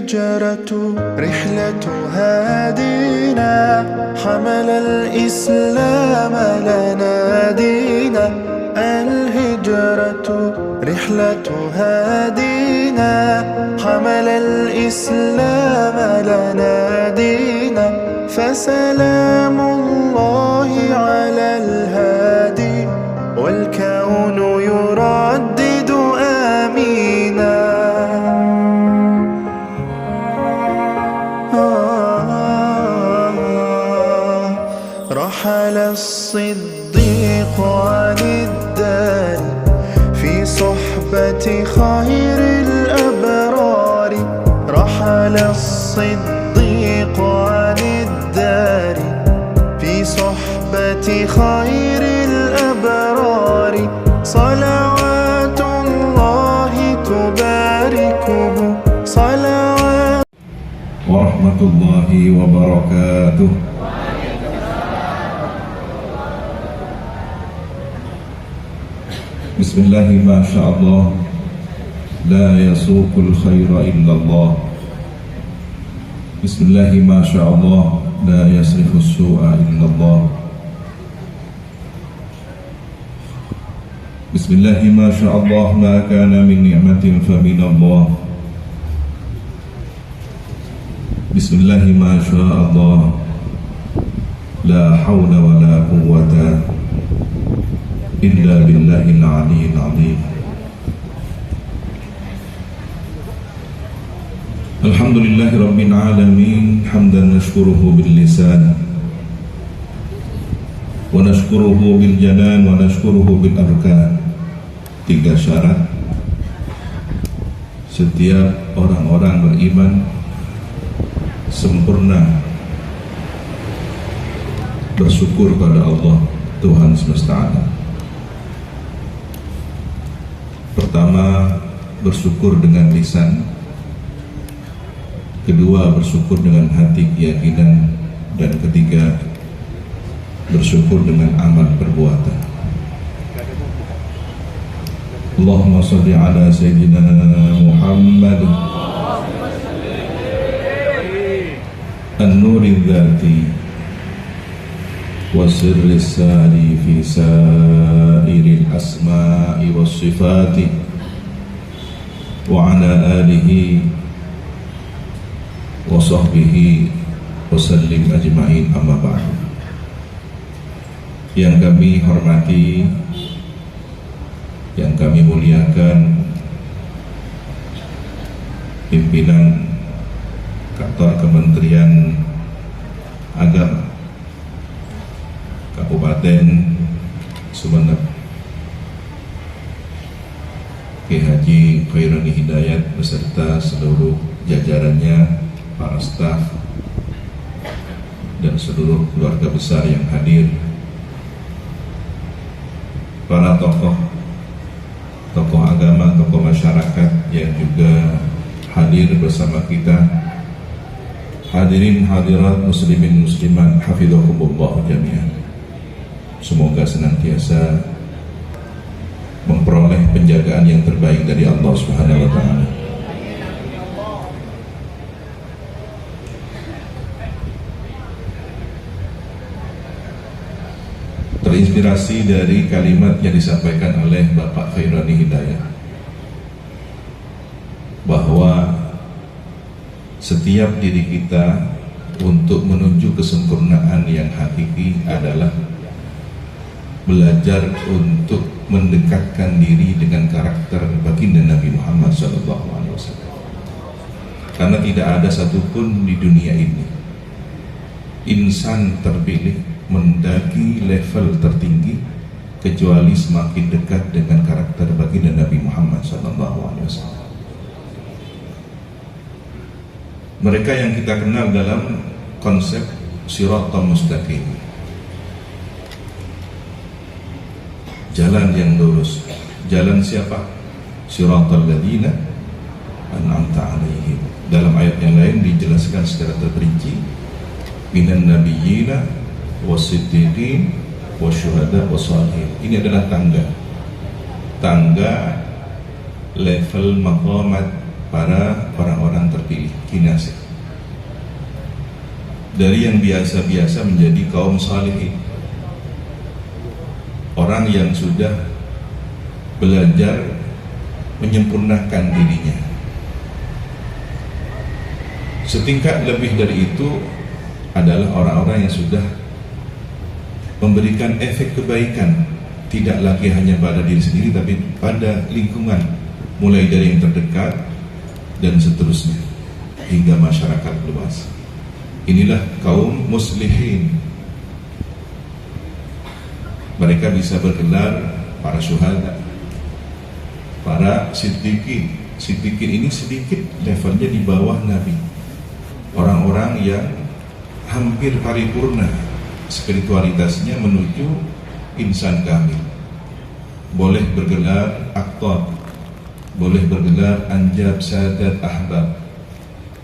الهجرة رحلة هادينا حمل الإسلام لنا دينا الهجرة رحلة هادينا حمل الإسلام لنا دينا فسلام الله على الهادي والكون يردد آمينا رحل الصديق عن الدار في صحبة خير الأبرار رحل الصديق عن الدار في صحبة خير الأبرار صلوات الله تباركه صلوات ورحمة الله وبركاته. بسم الله ما شاء الله لا يسوق الخير إلا الله. بسم الله ما شاء الله لا يصرف السوء إلا الله. بسم الله ما شاء الله ما كان من نعمة فمن الله. بسم الله ما شاء الله لا حول ولا قوة إلا بالله العلي العظيم. الحمد لله رب العالمين حمدا نشكره باللسان ونشكره بالجنان ونشكره بالأركان. Tiga syarat setiap orang-orang beriman sempurna bersyukur pada Allah Tuhan semesta alam. Pertama, bersyukur dengan lisan. Kedua, bersyukur dengan hati keyakinan. Dan ketiga, bersyukur dengan amal perbuatan. Allahumma salli ala Sayyidina Muhammad an-nuri dzati wa sirri sari fi sairil asma'i was sifati wa ala alihi wa sahbihi wa sallim ajma'in amma ba'du. Yang kami hormati, yang kami muliakan pimpinan kantor Kementerian Agama Kabupaten Sumeneb, Kiai Haji Khaironi Hidayat beserta seluruh jajarannya, para staf dan seluruh keluarga besar yang hadir, para tokoh agama, tokoh masyarakat yang juga hadir bersama kita, hadirin hadirat muslimin muslimat hafidhakumullah jami'an. Semoga senantiasa memperoleh penjagaan yang terbaik dari Allah Subhanahu wa taala. Terinspirasi dari kalimat yang disampaikan oleh Bapak Khaironi Hidayat, bahwa setiap diri kita untuk menuju kesempurnaan yang hakiki adalah belajar untuk mendekatkan diri dengan karakter baginda Nabi Muhammad SAW. Karena tidak ada satupun di dunia ini insan terpilih mendaki level tertinggi kecuali semakin dekat dengan karakter baginda Nabi Muhammad SAW. Mereka yang kita kenal dalam konsep Shiratal Mustaqim, jalan yang lurus. Jalan siapa? Shiratal ladzina an'amta 'alaihim. Dalam ayat yang lain dijelaskan secara terperinci, minan nabiyyina wasiddiqin wasyuhada wassalihin. Ini adalah tangga level maqamat para orang-orang terpilih, kinasih. Dari yang biasa-biasa menjadi kaum salihin, orang yang sudah belajar menyempurnakan dirinya. Setingkat lebih dari itu adalah orang-orang yang sudah memberikan efek kebaikan, tidak lagi hanya pada diri sendiri tapi pada lingkungan, mulai dari yang terdekat dan seterusnya hingga masyarakat luas. Inilah kaum muslihin. Mereka bisa bergelar para syuhada, para siddiqin. Siddiqin ini sedikit levelnya di bawah Nabi, orang-orang yang hampir paripurna spiritualitasnya menuju insan kamil. Boleh bergelar aqtab, boleh bergelar anjab, sadat, ahbab.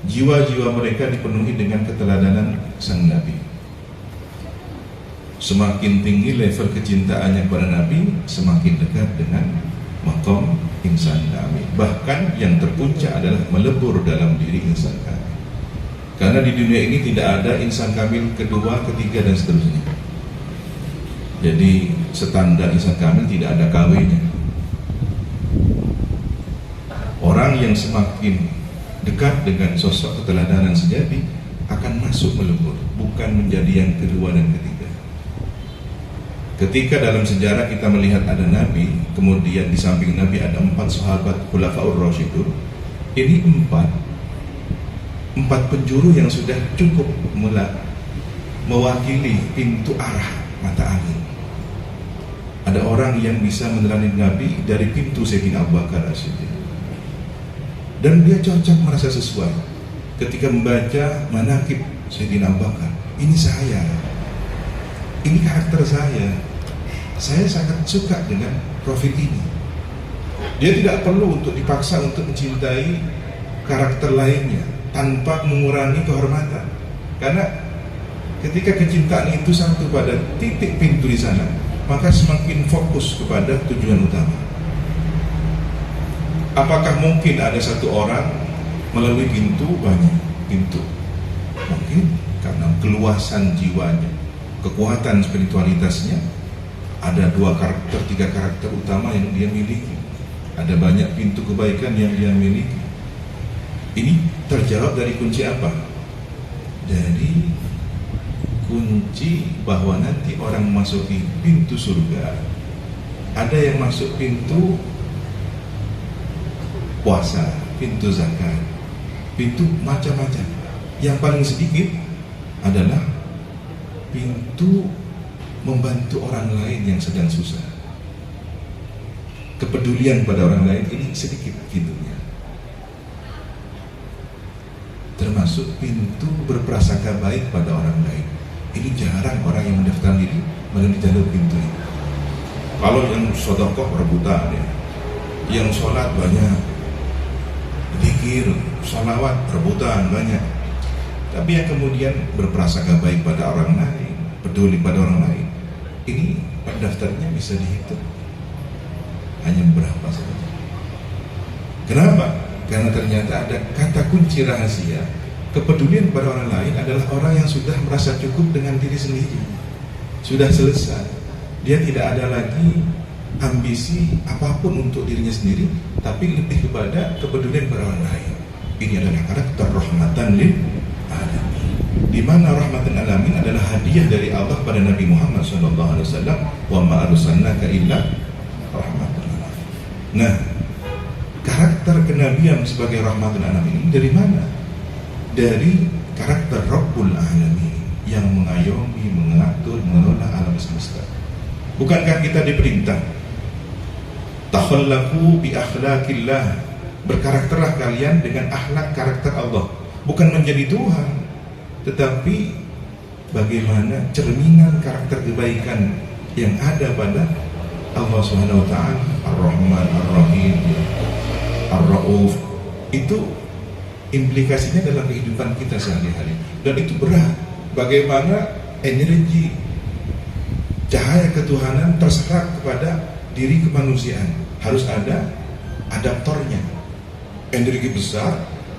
Jiwa-jiwa mereka dipenuhi dengan keteladanan sang Nabi. Semakin tinggi level kecintaannya kepada Nabi, semakin dekat dengan maqam insan kamil. Bahkan yang terpuncak adalah melebur dalam diri insan kamil. Karena di dunia ini tidak ada insan kamil kedua, ketiga dan seterusnya. Jadi standar insan kamil tidak ada KW-nya. Orang yang semakin dekat dengan sosok keteladanan sejati akan masuk melebur, bukan menjadi yang kedua dan ketiga. Ketika dalam sejarah kita melihat ada Nabi, kemudian di samping Nabi ada 4 sahabat Khulafaur Rasyidun, ini empat penjuru yang sudah cukup mewakili pintu arah mata angin. Ada orang yang bisa meneladani Nabi dari pintu Sayyidina Abu Bakar As-Siddiq, dan dia cocok, merasa sesuai ketika membaca manaqib Sayyidina Abu Bakar. Ini saya, ini karakter saya sangat suka dengan profil ini. Dia tidak perlu untuk dipaksa untuk mencintai karakter lainnya tanpa mengurangi kehormatan, karena ketika kecintaan itu satu pada titik pintu di sana, maka semakin fokus kepada tujuan utama. Apakah mungkin ada satu orang melalui pintu banyak pintu? Mungkin karena keluasan jiwanya, kekuatan spiritualitasnya. Ada 2 karakter, 3 karakter utama yang dia miliki. Ada banyak pintu kebaikan yang dia miliki. Ini terjawab dari kunci apa? Dari kunci bahwa nanti orang memasuki pintu surga, ada yang masuk pintu puasa, pintu zakat, pintu macam-macam. Yang paling sedikit adalah pintu membantu orang lain yang sedang susah. Kepedulian pada orang lain ini sedikit pintunya. Termasuk pintu berprasangka baik pada orang lain. Ini jarang orang yang mendaftar diri melalui jalur pintu ini. Kalau yang sedekah rebutan ya, yang sholat banyak, zikir, sholawat rebutan banyak. Tapi yang kemudian berprasangka baik pada orang lain, peduli pada orang lain, ini pendaftarnya bisa dihitung hanya berapa saja. Kenapa? Karena ternyata ada kata kunci rahasia. Kepedulian pada orang lain adalah orang yang sudah merasa cukup dengan diri sendiri, sudah selesai. Dia tidak ada lagi ambisi apapun untuk dirinya sendiri, tapi lebih kepada kepedulian pada orang lain. Ini adalah karakter rahmatan lil alamin, di mana rahmatan alamin adalah hadiah dari Allah pada Nabi Muhammad SAW. Wa ma arsalnaka illa rahmatan alamin. Nah, karakter kenabian sebagai rahmatan alamin ini dari mana? Dari karakter Rabbul Alamin yang mengayomi, mengatur, mengelola alam semesta. Bukankah kita diperintah takhallaqu bi akhlaqillah, berkarakterlah kalian dengan akhlak karakter Allah, bukan menjadi Tuhan, tetapi bagaimana cerminan karakter kebaikan yang ada pada Allah Subhanahu wa taala, Ar-Rahman, Ar-Rahim, Ar-Rauf. Itu implikasinya dalam kehidupan kita sehari-hari, dan itu berat. Bagaimana energi cahaya ketuhanan terserap kepada diri kemanusiaan, harus ada adaptornya. energi besar,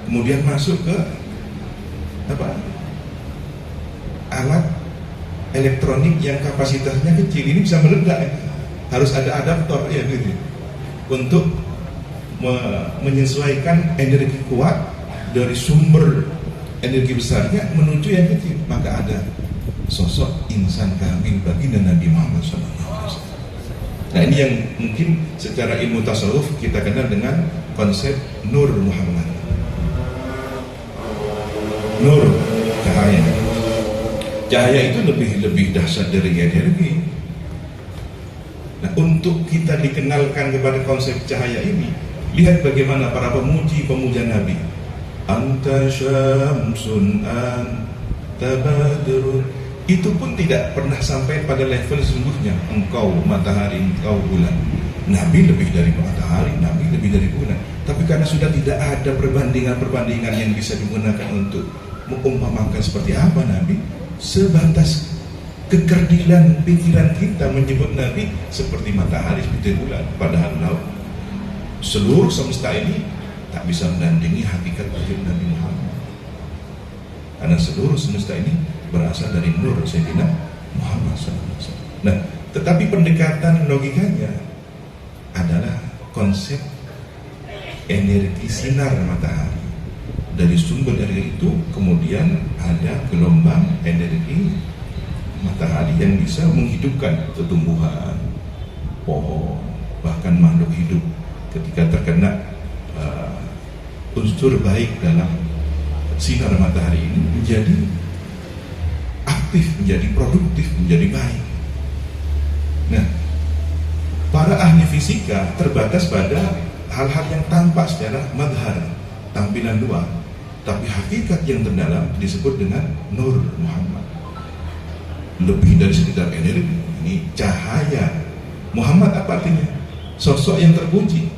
kemudian masuk ke alat elektronik yang kapasitasnya kecil. Ini bisa meledak, harus ada adaptor ya gitu, untuk menyesuaikan energi kuat dari sumber energi besarnya menuju yang kecil. Maka ada sosok insan kamil baginda Nabi Muhammad SAW. Nah, ini yang mungkin secara ilmu tasawuf kita kenal dengan konsep Nur Muhammad. Nur, cahaya. Cahaya itu lebih dahsyat dari energi. Nah, untuk kita dikenalkan kepada konsep cahaya ini, lihat bagaimana para pemuja Nabi. Anta syamsun anta badrun. Itu pun tidak pernah sampai pada level sesungguhnya. Engkau matahari, engkau bulan. Nabi lebih dari matahari, Nabi lebih dari bulan. Tapi karena sudah tidak ada perbandingan yang bisa digunakan untuk mengumpamakan seperti apa Nabi, sebatas kekerdilan pikiran kita menyebut Nabi seperti matahari, seperti bulan. Padahal seluruh semesta ini tak bisa menandingi hakikat wujud Nabi Muhammad, karena seluruh semesta ini berasal dari Nur Sayyidina Muhammad SAW. Nah, tetapi pendekatan logikanya adalah konsep energi sinar matahari. Dari sumber energi itu kemudian ada gelombang energi matahari yang bisa menghidupkan tumbuhan, pohon, bahkan makhluk hidup ketika terkena unsur baik dalam sinar matahari ini menjadi aktif, menjadi produktif, menjadi baik. Nah, para ahli fisika terbatas pada hal-hal yang tampak secara madhar, tampilan luar, tapi hakikat yang terdalam disebut dengan Nur Muhammad. Lebih dari sekedar energi, ini cahaya. Muhammad apa artinya? Sosok yang terpuji.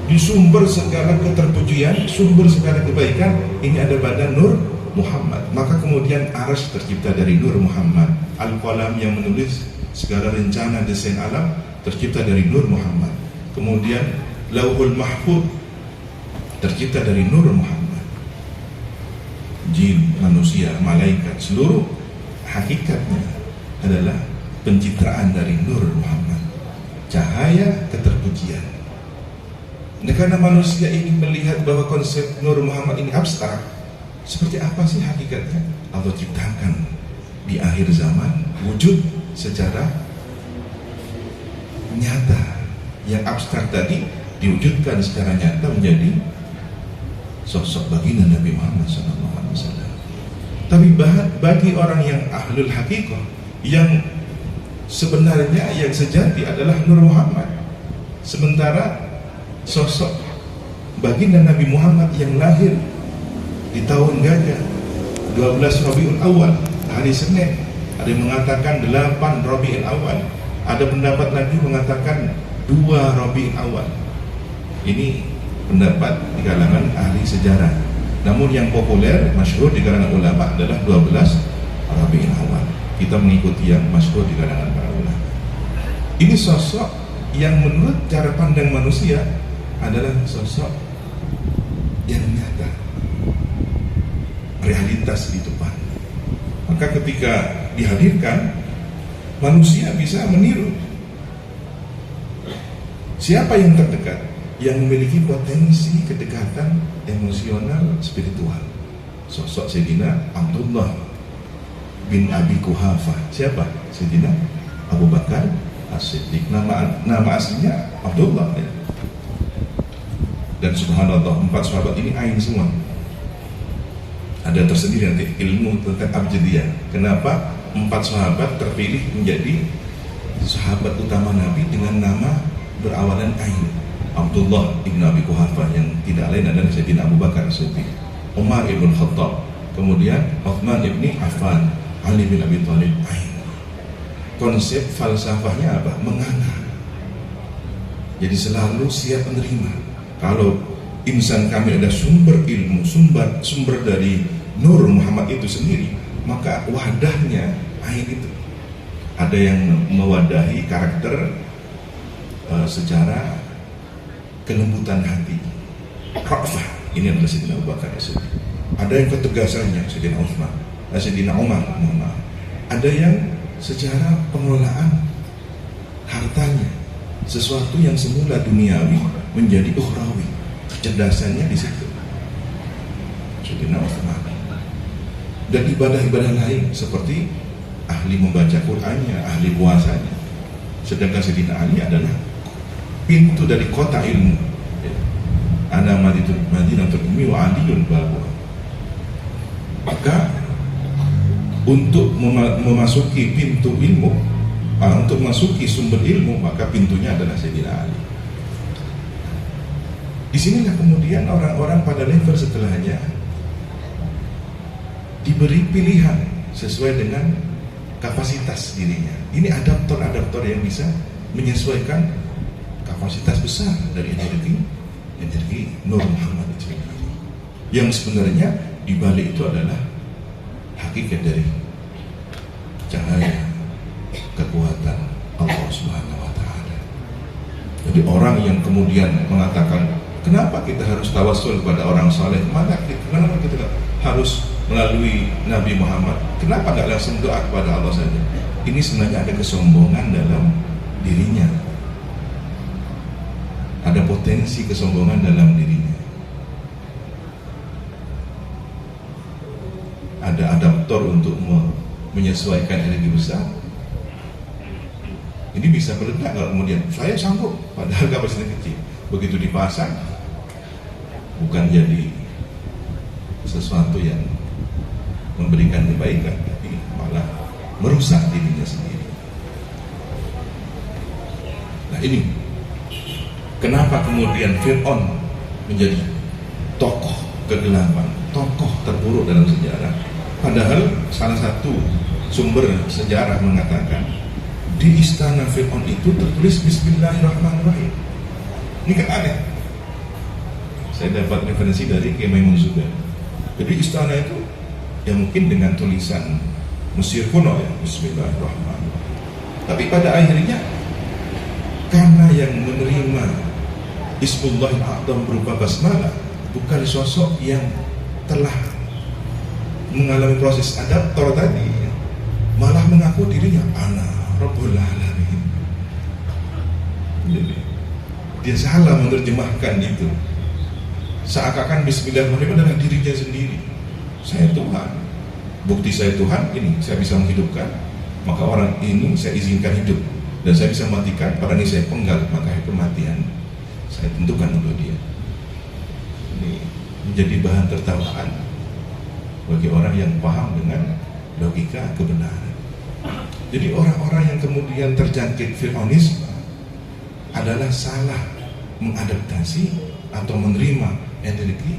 Di sumber segala keterpujian, sumber segala kebaikan, ini ada pada Nur Muhammad. Maka kemudian arsy tercipta dari Nur Muhammad. Al-Qalam yang menulis segala rencana desain alam tercipta dari Nur Muhammad. Kemudian Lauhul Mahfuz tercipta dari Nur Muhammad. Jin, manusia, malaikat, seluruh hakikatnya adalah pencitraan dari Nur Muhammad, cahaya keterpujian. Nah, karena manusia ini melihat bahwa konsep Nur Muhammad ini abstrak, seperti apa sih hakikatnya? Allah ciptakan di akhir zaman wujud secara nyata. Yang abstrak tadi diwujudkan secara nyata menjadi sosok baginda Nabi Muhammad SAW. Tapi bagi orang yang ahlul hakikah, yang sebenarnya yang sejati adalah Nur Muhammad. Sementara sosok baginda Nabi Muhammad yang lahir di tahun gajah 12 Rabiul Awal, hari Senin, ada yang mengatakan 8 Rabiul Awal, ada pendapat lagi mengatakan 2 Rabiul Awal. Ini pendapat di kalangan ahli sejarah. Namun yang populer, masyhur di kalangan ulama adalah 12 Rabiul Awal. Kita mengikuti yang masyhur di kalangan para ulama. Ini sosok yang menurut cara pandang manusia adalah sosok yang nyata, realitas di depan. Maka ketika dihadirkan, manusia bisa meniru. Siapa yang terdekat, yang memiliki potensi kedekatan emosional spiritual? Sosok Sayyidina Abdullah bin Abi Quhafah. Siapa? Sayyidina Abu Bakar As-Siddiq. Nama aslinya Abdullah ya. Dan subhanallah, 4 sahabat ini ain semua. Ada tersendiri nanti ilmu tentang abjadiyah. Kenapa 4 sahabat terpilih menjadi sahabat utama Nabi dengan nama berawalan ain? Abdullah ibn Abi Quhafah, yang tidak lain adalah Sayyidina Abu Bakar As-Siddiq, Umar ibn Khattab, kemudian Uthman ibn Affan, Ali bin Abi Thalib. Ain. Konsep falsafahnya apa? Menganga. Jadi selalu siap menerima. Kalau insan kami ada sumber ilmu, sumber dari Nur Muhammad itu sendiri, maka wadahnya ain itu. Ada yang mewadahi karakter secara kelembutan hati. Ra'fah, ini adalah Sayyidina Abu Bakar As-Siddiq. Ada yang ketegasannya Sayyidina Utsman, Sayyidina Umar, ada yang secara pengelolaan hartanya, sesuatu yang semula duniawi menjadi ukhrawi, kecerdasannya di situ. Sayyidina Utsman. Dan ibadah-ibadah lain seperti ahli membaca Qur'annya, ahli puasanya. Sedangkan Sayyidina Ali adalah pintu dari kota ilmu. Ana Madinatul Ilmi wa Aliyun babu. Maka untuk memasuki pintu ilmu, untuk memasuki sumber ilmu, maka pintunya adalah Sayyidina Ali. Disinilah kemudian orang-orang pada level setelahnya diberi pilihan sesuai dengan kapasitas dirinya. Ini adaptor yang bisa menyesuaikan kapasitas besar dari energi Nur Muhammad itu. Yang sebenarnya di balik itu adalah hakikat dari cahaya kekuatan Allah Subhanahu wa taala. Jadi orang yang kemudian mengatakan, kenapa kita harus tawassul pada orang saleh? Kenapa kita harus melalui Nabi Muhammad? Kenapa nggak langsung doa kepada Allah saja? Ini sebenarnya ada kesombongan dalam dirinya. Ada potensi kesombongan dalam dirinya. Ada adaptor untuk menyesuaikan energi besar. Ini bisa meledak kalau kemudian saya sanggup, padahal kapasitasnya kecil. Begitu dipasang, bukan jadi sesuatu yang memberikan kebaikan, tapi malah merusak dirinya sendiri. Nah ini kenapa kemudian Fir'aun menjadi tokoh kegelapan, tokoh terburuk dalam sejarah. Padahal salah satu sumber sejarah mengatakan di istana Fir'aun itu tertulis Bismillahirrahmanirrahim. Ini kan aneh. Saya dapat referensi dari Kiai Maimun juga. Jadi istana itu ya mungkin dengan tulisan Mesir kuno ya, Bismillahirrahmanirrahim. Tapi pada akhirnya karena yang menerima Ismullahil A'zam berupa basmalah bukan sosok yang telah mengalami proses adaptor tadi, malah mengaku dirinya ana Rabbul Alamin. Dia salah menerjemahkan itu. Seakan-akan Bismillahirrahmanirrahim adalah dirinya sendiri. Saya Tuhan, bukti saya Tuhan ini, saya bisa menghidupkan, maka orang ini saya izinkan hidup, dan saya bisa matikan, orang ini saya penggal, maka kematian saya tentukan untuk dia. Ini menjadi bahan tertawaan bagi orang yang paham dengan logika kebenaran. Jadi orang-orang yang kemudian terjangkit Fir'aunisme adalah salah mengadaptasi atau menerima energi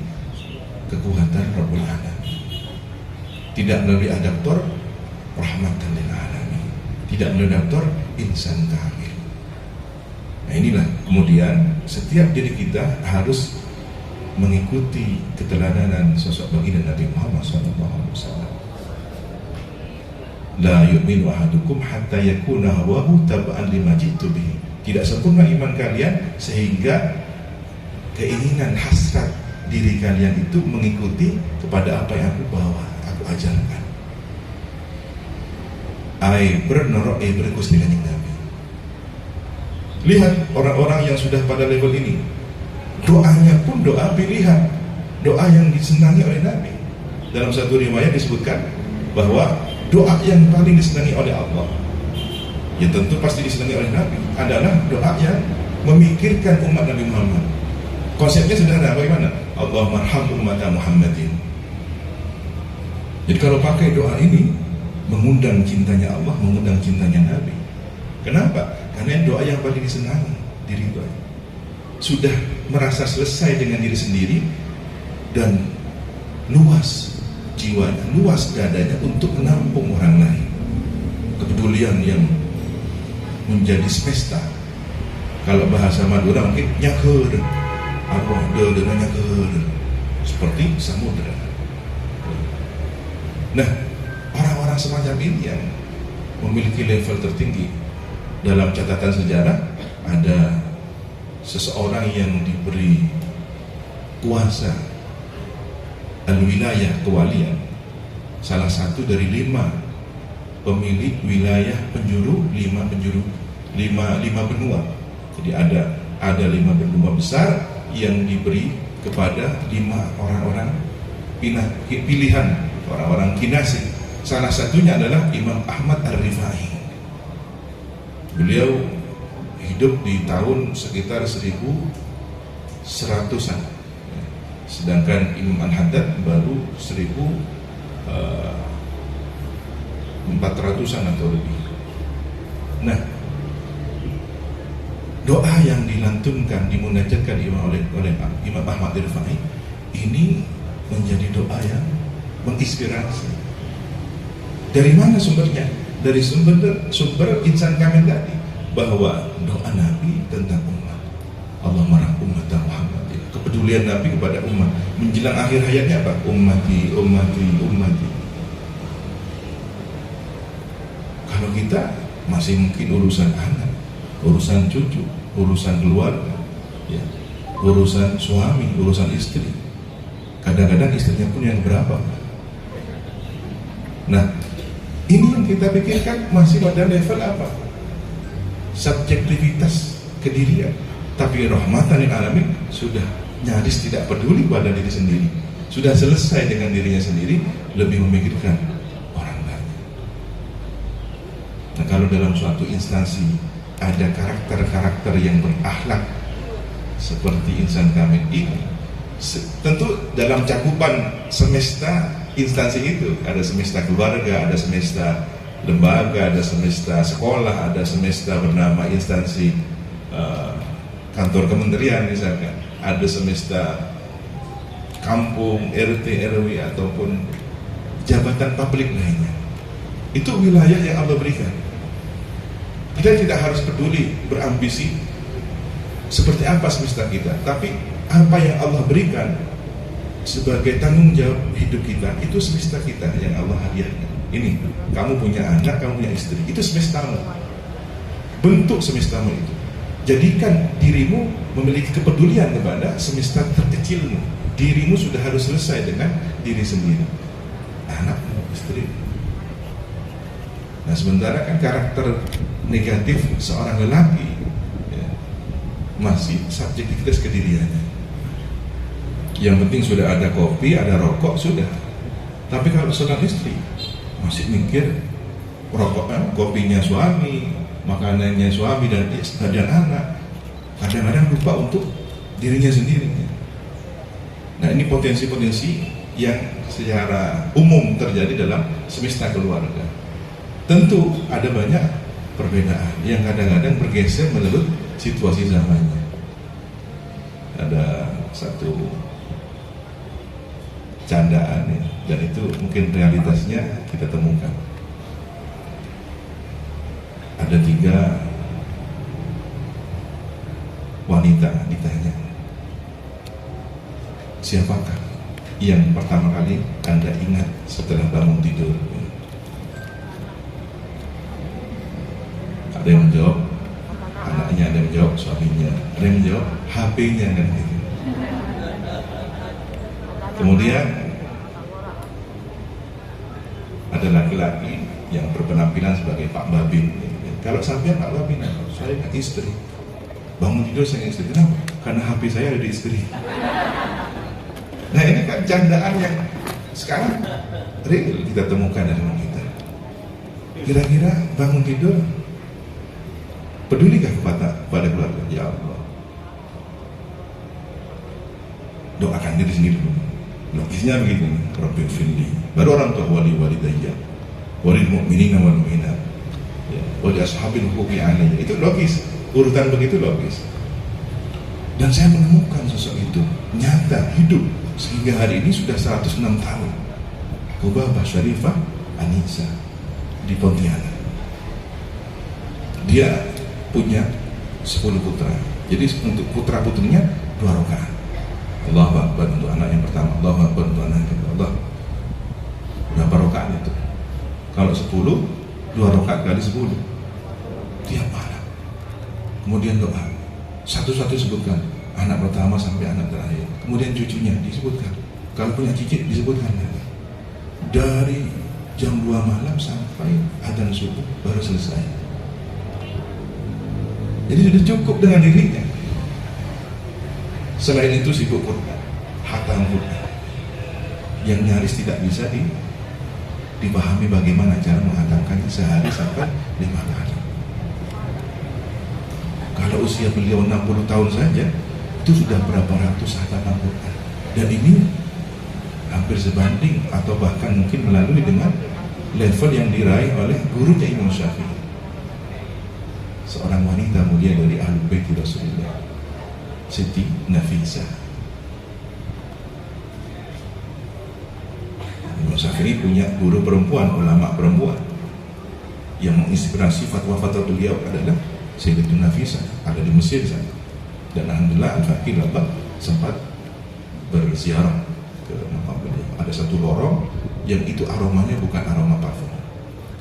kekuatan Rabbul Alamin. Tidak melalui adaptor rahmatan lil alamin, tidak melalui adaptor insan kamil. Nah inilah kemudian setiap diri kita harus mengikuti keteladanan sosok baginda Nabi Muhammad SAW. La yu'minu ahadukum hatta yakuna hawahu tab'an lima jitu bihi. Tidak sempurna iman kalian sehingga keinginan hasrat diri kalian itu mengikuti kepada apa yang aku bawa, aku ajarkan. Ai bernorok berkus dengan Nabi. Lihat orang-orang yang sudah pada level ini, doanya pun doa pilihan, doa yang disenangi oleh Nabi. Dalam satu riwayat disebutkan bahwa doa yang paling disenangi oleh Allah, ya tentu pasti disenangi oleh Nabi, adalah doa yang memikirkan umat Nabi Muhammad. Konsepnya sederhana, bagaimana? Allahumma arham ummata Muhammadin. Jadi kalau pakai doa ini mengundang cintanya Allah, mengundang cintanya Nabi. Kenapa? Karena doa yang paling disenangi, diridhoi. Sudah merasa selesai dengan diri sendiri dan luas jiwanya, luas dadanya untuk menampung orang lain. Kepedulian yang menjadi semesta. Kalau bahasa Madura mungkin nyaker, arwah dengan nyaker, seperti samudra. Nah, orang-orang semacam ini yang memiliki level tertinggi dalam catatan sejarah ada seseorang yang diberi kuasa al-wilayah, kewalian, salah satu dari 5 pemilik wilayah penjuru, 5 benua. Jadi ada 5 benua besar yang diberi kepada 5 orang-orang pilihan, orang-orang kinasi. Salah satunya adalah Imam Ahmad Ar-Rifai. Beliau hidup di tahun sekitar 1100-an, sedangkan Imam Al-Haddad baru 1400-an atau lebih. Nah, doa yang dilantunkan, dimunajatkan oleh Imam Ahmad Ar-Rifai ini menjadi doa yang menginspirasi. Dari mana sumbernya? Dari sumber insan kamil tadi, bahwa doa Nabi tentang umat, Allah marah umat Muhammad, kepedulian Nabi kepada umat menjelang akhir hayatnya apa? Ummati, ummati, ummati. Kalau kita masih mungkin urusan anak, urusan cucu, urusan keluarga, ya, urusan suami, urusan istri. Kadang-kadang istrinya pun yang berapa? Nah, ini yang kita pikirkan masih pada level apa? Subjektivitas kedirian. Tapi rahmatan lil alamin sudah nyaris tidak peduli pada diri sendiri, sudah selesai dengan dirinya sendiri, lebih memikirkan orang lain. Nah, kalau dalam suatu instansi ada karakter-karakter yang berakhlak seperti insan kamil ini, tentu dalam cakupan semesta instansi itu ada semesta keluarga, ada semesta lembaga, ada semesta sekolah, ada semesta bernama instansi kantor kementerian misalkan, ada semesta kampung, RT, RW ataupun jabatan publik lainnya. Itu wilayah yang Allah berikan. Kita tidak harus peduli berambisi seperti apa semesta kita, tapi apa yang Allah berikan sebagai tanggung jawab hidup kita, itu semesta kita yang Allah hadiahkan. Ini, kamu punya anak, kamu punya istri, itu semestamu, bentuk semestamu itu. Jadikan dirimu memiliki kepedulian kepada semesta terkecilmu. Dirimu sudah harus selesai dengan diri sendiri, anakmu, istri. Nah, sementara kan karakter negatif seorang lelaki, ya, masih subjektivitas kediriannya. Yang penting sudah ada kopi, ada rokok, sudah. Tapi kalau seorang istri masih mikir rokok, kopinya suami, makanannya suami dan anak, kadang-kadang lupa untuk dirinya sendiri. Nah, ini potensi-potensi yang secara umum terjadi dalam semesta keluarga. Tentu ada banyak perbedaan yang kadang-kadang bergeser menurut situasi zamannya. Ada satu candaan ya, dan itu mungkin realitasnya kita temukan. Ada 3 wanita ditanya, siapakah yang pertama kali Anda ingat setelah bangun tidur? Ada yang menjawab anaknya, ada yang menjawab suaminya, ada yang menjawab HP-nya kan gitu. Kemudian ada laki-laki yang berpenampilan sebagai Pak Babin. Kalau sampai Pak Babin, saya ingat istri. Bangun tidur saya ingat istri. Kenapa? Karena HP saya ada di istri. Nah, ini kan candaan yang sekarang real kita temukan dalam kita. Kira-kira bangun tidur pedulikah kepada keluarga? Ya Allah, doakan diri sendiri dulu. Logisnya begitu, Rabbil firli. Baru orang tua, wali walidayya, walil mu'minina wal mu'minat, ya, wali ashabil huquqi alayya. Itu logis, urutan begitu logis. Dan saya menemukan sosok itu nyata, hidup sehingga hari ini sudah 106 tahun. Qubabah Syarifah Anisa di Pontianak. Dia punya 10 putra. Jadi untuk putra putrinya 2 rakaat. Allahu Akbar untuk anak yang pertama, Allahu Akbar untuk anak yang kedua. Allah, berapa rakaat itu? Kalau 10, 2 rakaat kali 10 tiap malam. Kemudian doa, Satu-satu sebutkan, anak pertama sampai anak terakhir. Kemudian cucunya disebutkan. Kalau punya cicit disebutkan lagi. Dari jam 2 malam sampai adzan subuh baru selesai. Jadi sudah cukup dengan dirinya. Selain itu sibuk Quran, hatam Quran, yang nyaris tidak bisa dipahami bagaimana cara menghatamkannya sehari sampai 5 kali. Kalau usia beliau 60 tahun saja, itu sudah berapa ratus hataman Quran. Dan ini hampir sebanding atau bahkan mungkin melalui dengan level yang diraih oleh gurunya Imam Syafi'i, seorang wanita mulia dari Ahlul Bait Rasulullah, Siti Nafisah. Imam Syafi'i punya guru perempuan, ulama perempuan yang menginspirasi fatwa-fatwa beliau adalah Sayyidatun Nafisah, ada di Mesir sana. Dan alhamdulillah Al-Faqih Labak sempat berziarah ke makam beliau. Ada satu lorong yang itu aromanya bukan aroma parfum,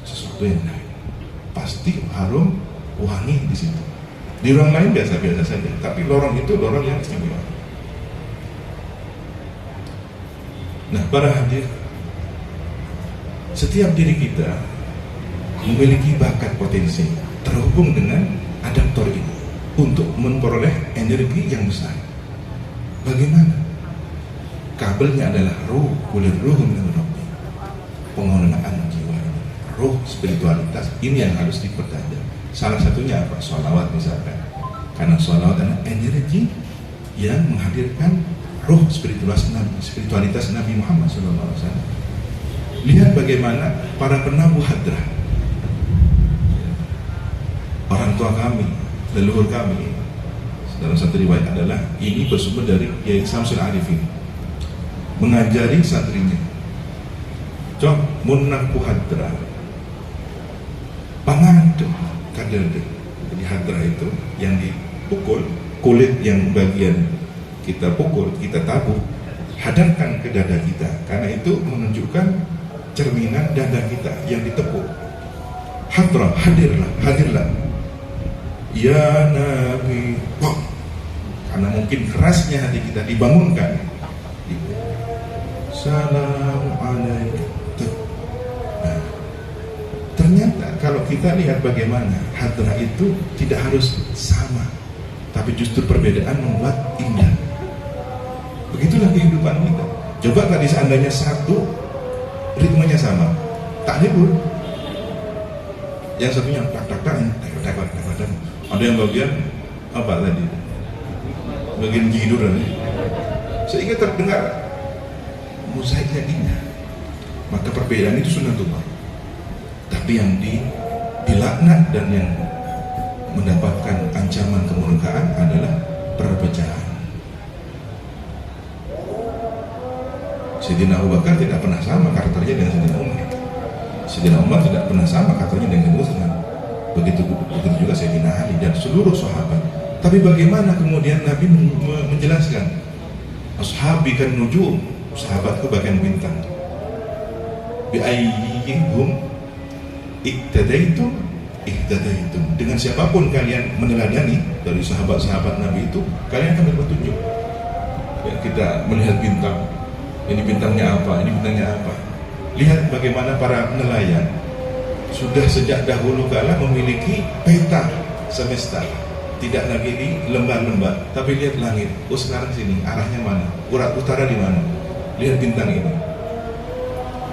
sesuatu yang lain, pasti harum wangi di situ. Di ruang lain biasa-biasa saja, tapi lorong itu lorong yang istimewa. Nah, para hadir, setiap diri kita memiliki bakat potensi terhubung dengan adaptor ini untuk memperoleh energi yang besar. Bagaimana? Kabelnya adalah ruh, kulir ruh min rabbi, pengelolaan jiwa ini, ruh spiritualitas ini yang harus dipertajam. Salah satunya apa? Sholawat misalkan, karena sholawat adalah energi yang menghadirkan ruh spiritualitas Nabi Muhammad SAW. Lihat bagaimana para penabuh hadrah, orang tua kami, leluhur kami, dalam satu riwayat adalah ini bersumber dari Kiai Samsul Arifin, mengajari santrinya, cok munaku hadrah pangadu kaderde. Jadi hadrah itu yang dipukul, kulit yang bagian kita pukul, kita tabuh, hadarkan ke dada kita, karena itu menunjukkan cerminan dada kita yang ditepuk. Hadrah, hadirlah, hadirlah ya Nabi, wah, karena mungkin kerasnya hati kita dibangunkan. Assalamualaikum. Nah, ternyata kalau kita lihat bagaimana hadrah itu tidak harus sama, tapi justru perbedaan membuat indah. Begitulah kehidupan kita. Coba tadi seandainya satu ritmenya sama, tak libur. Yang satunya tak. Ada yang bagian apa tadi? Bagian tidur tadi. Sehingga terdengar mozaiknya indah. Maka perbedaan itu sunnatullah. Tapi yang dilaknat dan yang mendapatkan ancaman kemurkaan adalah perpecahan. Sayyidina Abu Bakar tidak pernah sama karakternya dengan Sayyidina Umar. Sayyidina Umar tidak pernah sama karakternya dengan Utsman. Begitu juga Sayyidina Ali dan seluruh sahabat. Tapi bagaimana kemudian Nabi menjelaskan, ashabi kan nujum, sahabatku bagian bintang. Bi ayyihum iktadaitum ihtadaitum. Dengan siapapun kalian meneladani dari sahabat-sahabat Nabi itu, kalian akan berpetunjuk. Ya, kita melihat bintang, ini bintangnya apa, ini bintangnya apa. Lihat bagaimana para nelayan sudah sejak dahulu kala memiliki peta semesta, tidak lagi di lembah-lembah, tapi lihat langit. Oh, sekarang sini arahnya mana, urat utara di mana, lihat bintang ini.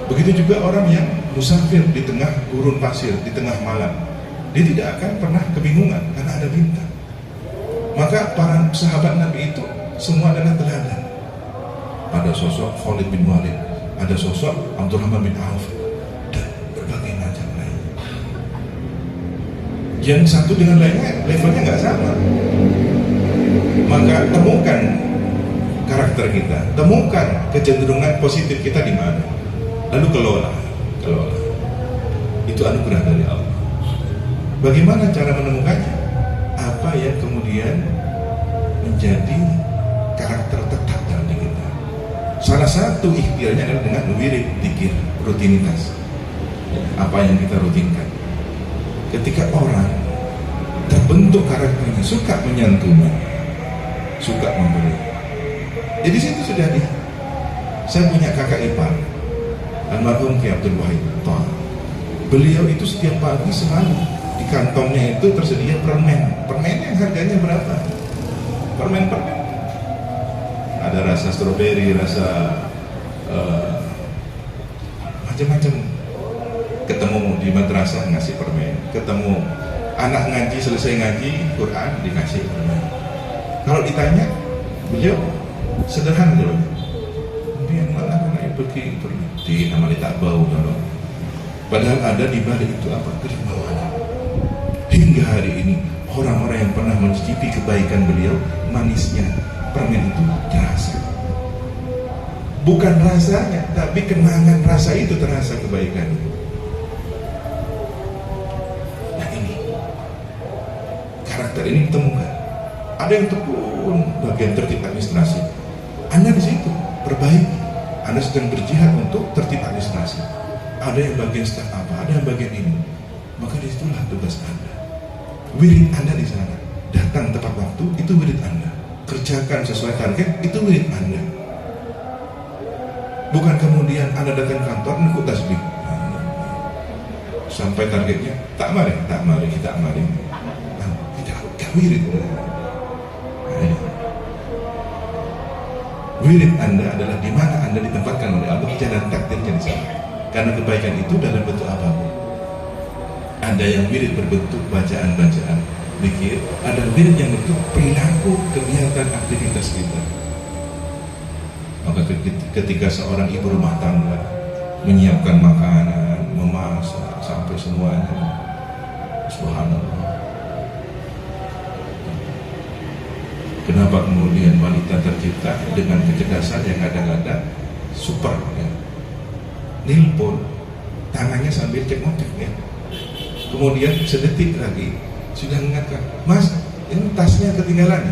Begitu juga orang yang musafir di tengah gurun pasir, di tengah malam, dia tidak akan pernah kebingungan karena ada bintang. Maka para sahabat Nabi itu semua adalah teladan. Ada sosok Khalid bin Walid, ada sosok Abdurrahman bin Auf, dan berbagai macam lain. Yang satu dengan lainnya levelnya nggak sama. Maka temukan karakter kita, temukan kecenderungan positif kita di mana, lalu kelola. Itu anugerah dari Allah. Bagaimana cara menemukannya? Apa yang kemudian menjadi karakter tetap dalam diri kita? Salah satu ikhtiarnya adalah dengan wirid, zikir, rutinitas. Apa yang kita rutinkan. Ketika orang bentuk karakternya, suka menyantuni, suka memberi. Jadi situ sudah di. Saya punya kakak ipar, almarhum Ki Abdul Wahid Toha. Beliau itu setiap pagi selalu di kantongnya itu tersedia permen. Permen yang harganya berapa? Permen. Ada rasa stroberi, rasa macam-macam. Ketemu di madrasah ngasih permen, ketemu anak ngaji selesai ngaji Quran dikasih permen. Kalau ditanya, beliau sederhana dulu. Kemudian anak-anak pergi di nama tak bau kalau. Padahal ada di balik itu apa? Kerimawanan. Hingga hari ini orang-orang yang pernah mencicipi kebaikan beliau, manisnya permen itu terasa. Bukan rasanya, tapi kenangan rasa itu terasa kebaikan. Nah ini karakter ini ditemukan. Ada yang tekun bagian tertib administrasi. Anda di situ perbaiki. Anda sedang berjihad untuk tertib administrasi. Ada yang bagian staf apa, ada yang bagian ini. Maka disitulah tugas Anda. Wirid Anda di sana. Datang tepat waktu, itu wirid Anda. Kerjakan sesuai target, itu wirid Anda. Bukan kemudian Anda datang kantor nunggu tasbih. Sampai targetnya, tak mari. Kita wirid. Wirid Anda adalah di mana Anda ditempatkan oleh Allah, jalan takdirnya di sana. Karena kebaikan itu dalam bentuk apapun. Ada yang wirid berbentuk bacaan-bacaan, zikir. Ada wirid yang bentuk perilaku, kegiatan, aktivitas kita. Maka ketika seorang ibu rumah tangga menyiapkan makanan, memasak sampai semuanya, subhanallah. Kenapa kemudian wanita tercipta dengan kecerdasan yang kadang-kadang super ya. Nelpon, tangannya sambil cek motif ya. Kemudian sedetik lagi sudah mengatakan, Mas, ini tasnya ketinggalan.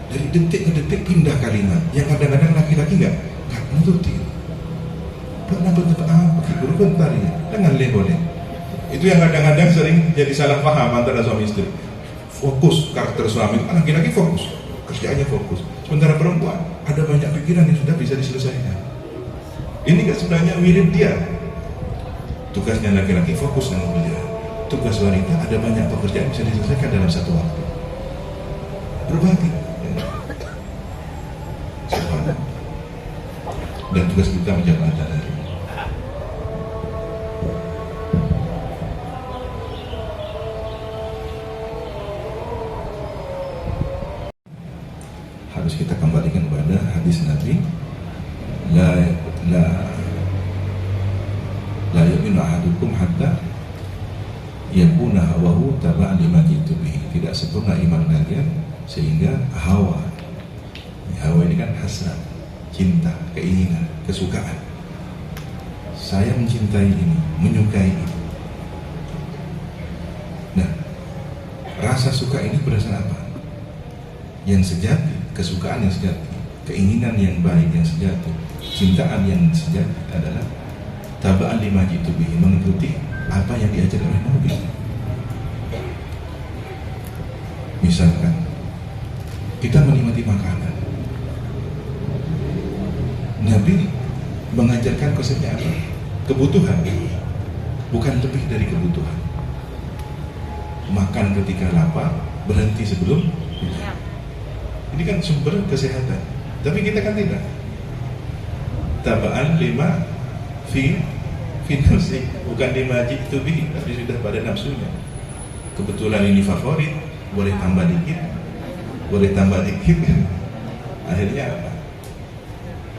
Dari detik ke detik pindah kalimat. Yang kadang-kadang laki-laki nggak nuruti. Kenapa pakai guru bentar ya? Dengan boleh. Itu yang kadang-kadang sering jadi salah paham antara suami istri. Fokus karakter suami, laki-laki fokus, kerjaannya fokus. Sementara perempuan ada banyak pikiran yang sudah bisa diselesaikan. Ini kan sebenarnya wirid dia. Tugasnya laki-laki fokus dengan pekerjaan. Tugas wanita ada banyak pekerjaan bisa diselesaikan dalam satu waktu. Berbagi. Dan tugas kita menjaga adil. Harus kita kembalikan pada hadis Nabi, la yu'minu ahadukum hatta yakuna hawahu taba'an lima jitu bihi. Tidak sempurna iman kalian sehingga hawa ini kan hasrat, cinta, keinginan, kesukaan. Saya mencintai ini, menyukai ini. Nah, rasa suka ini berdasar apa? Yang sejati, kesukaan yang sejati, keinginan yang baik yang sejati, cintaan yang sejati adalah taba'an lima jitu bihi, mengikuti apa yang diajarkan oleh Nabi. Misalkan kita menikmati makanan, Nabi mengajarkan konsepnya apa? Kebutuhan, bukan lebih dari kebutuhan. Makan ketika lapar, berhenti sebelum. Ini kan sumber kesehatan. Tapi kita kan tidak. Taba'an lima fi nafsi, bukan lima jitu bihi, tapi sudah pada nafsunya. Kebetulan ini favorit, boleh tambah dikit. Akhirnya apa?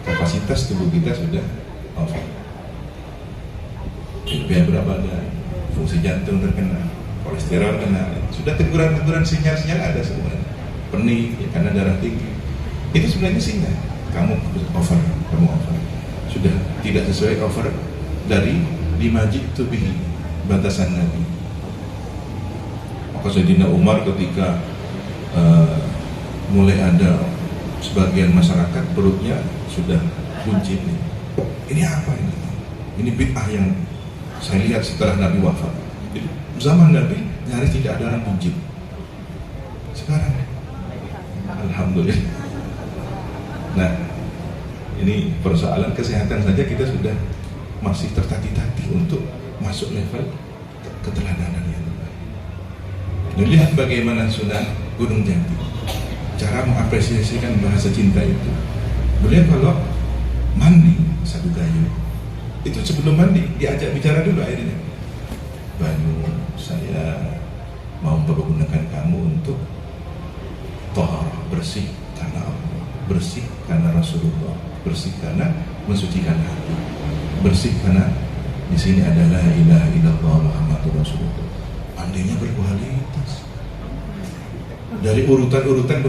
Kapasitas tubuh kita sudah over. Biaya berat badan, fungsi jantung terkena, kolesterol kena, sudah teguran sinyal-sinyal ada sebenarnya. Pening ya, karena darah tinggi. Itu sebenarnya sinyal kamu over. Sudah tidak sesuai over dari lima jitu bihi, batasan Nabi. Maka Sayyidina Umar ketika mulai ada sebagian masyarakat perutnya sudah buncit. Ini apa ini? Ini bid'ah yang saya lihat setelah Nabi wafat. Jadi, zaman Nabi nyaris tidak ada orang buncit. Sekarang, alhamdulillah. Nah, ini persoalan kesehatan saja kita sudah masih tertati-tati untuk masuk level keteladanan yang terbaik. Lihat bagaimana Sunan Gunung Jati, cara mengapresiasikan bahasa cinta itu. Beliau kalau mandi satu kayu, itu sebelum mandi diajak bicara dulu airnya. Banyu, saya mau mempergunakan kamu untuk taharah, bersih karena Allah, bersih karena Rasulullah, bersih karena mensucikan hati, bersih karena di sini adalah la ilaha illallah Muhammadur Rasulullah. Mandinya berkualitas dari urutan-urutan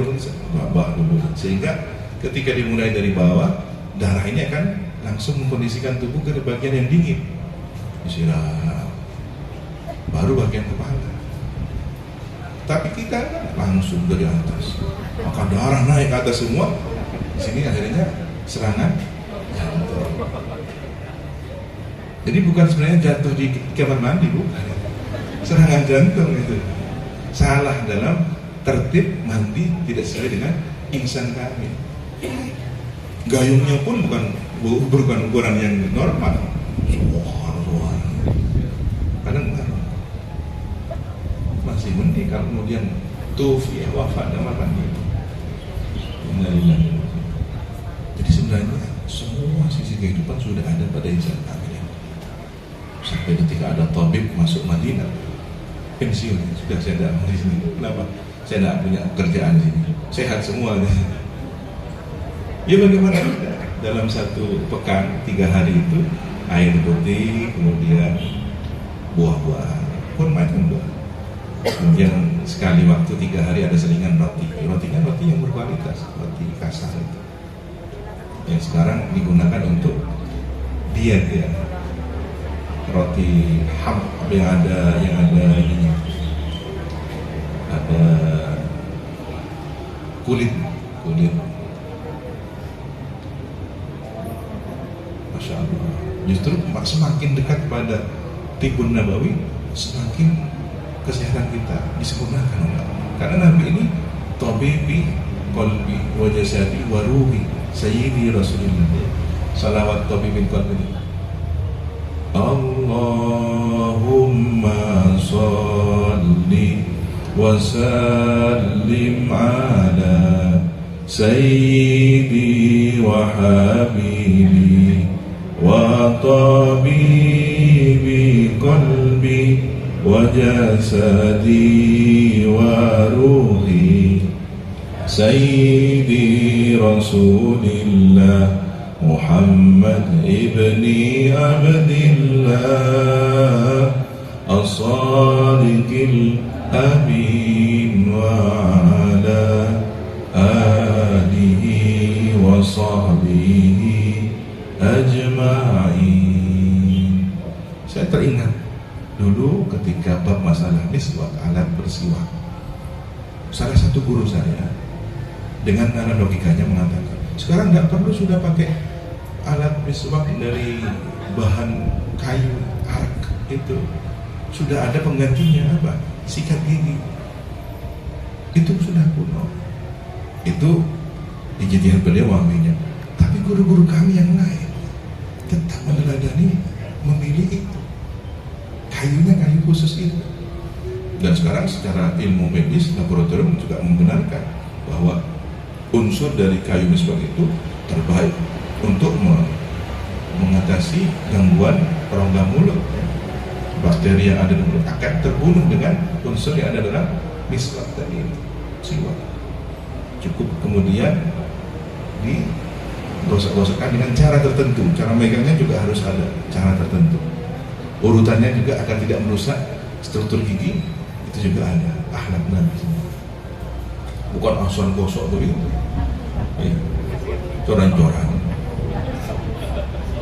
bawah dulu, sehingga ketika dimulai dari bawah, darah ini akan langsung mengkondisikan tubuh ke bagian yang dingin, istirahat, baru bagian kepala. Tapi kita langsung dari atas, maka darah naik ke atas semua. Di sini akhirnya serangan jantung. Jadi bukan sebenarnya jatuh di kamar mandi, bukan. Serangan jantung itu. Salah dalam tertib mandi, tidak sesuai dengan insan kamil. Gayungnya pun bukan ukuran yang normal. Kadang masih mending kalau kemudian tufi wafat dalam mandi. Jadi sebenarnya semua sisi kehidupan sudah ada pada insan kamil. Sampai ketika ada tabib masuk Madinah, pensiun, sudah saya tidak mau di sini. Kenapa? Saya tidak punya kerjaan di sini. Sehat semua. Ya bagaimana? Dalam satu pekan 3 hari itu air putih, kemudian buah-buahan, pun macam buah. Kemudian sekali waktu 3 hari ada selingan roti. Rotinya roti yang berkualitas, roti kasar itu. Yang sekarang digunakan untuk diet ya. Roti ham yang ada ininya, ada kulit. Masya Allah. Justru semakin dekat pada Tibun Nabawi, semakin kesehatan kita disempurnakan oleh Allah. Karena Nabi ini tabibi qalbi wa jasadi wa ruhi sayyidi Rasulullah. Salawat tabibin qalbi. Allahumma salli wa sallim ala sayyidi wa habibi wa tabibi qalbi wa jasadi wa ruhi sayyidi Rasulillah Muhammad ibni Abdillah as-sadiqil amin wa ala alihi wa sahbihi ajma'in. Saya teringat dulu ketika bab masalah miswak, alat bersiwak, salah satu guru saya dengan logikanya mengatakan, sekarang nggak perlu sudah pakai alat miswak dari bahan kayu arak, itu sudah ada penggantinya, apa? Sikat gigi. Itu sudah kuno. Itu ijtihad beliau wahminya. Tapi guru-guru kami yang lain tetap meneladani, memilih itu. Kayunya kayu khusus itu. Dan sekarang secara ilmu medis, laboratorium juga membenarkan bahwa unsur dari kayu miswak itu terbaik untuk mengatasi gangguan rongga mulut. Bakteri yang ada di mulut akan terbunuh dengan unsur yang ada dalam miswak tadi, siwak. Cukup kemudian digosok-gosokkan dengan cara tertentu. Cara megangnya juga harus ada cara tertentu. Urutannya juga akan tidak merusak struktur gigi. Itu juga ada akhlak Nabi. Bukan asal gosok begitu, coran-coran.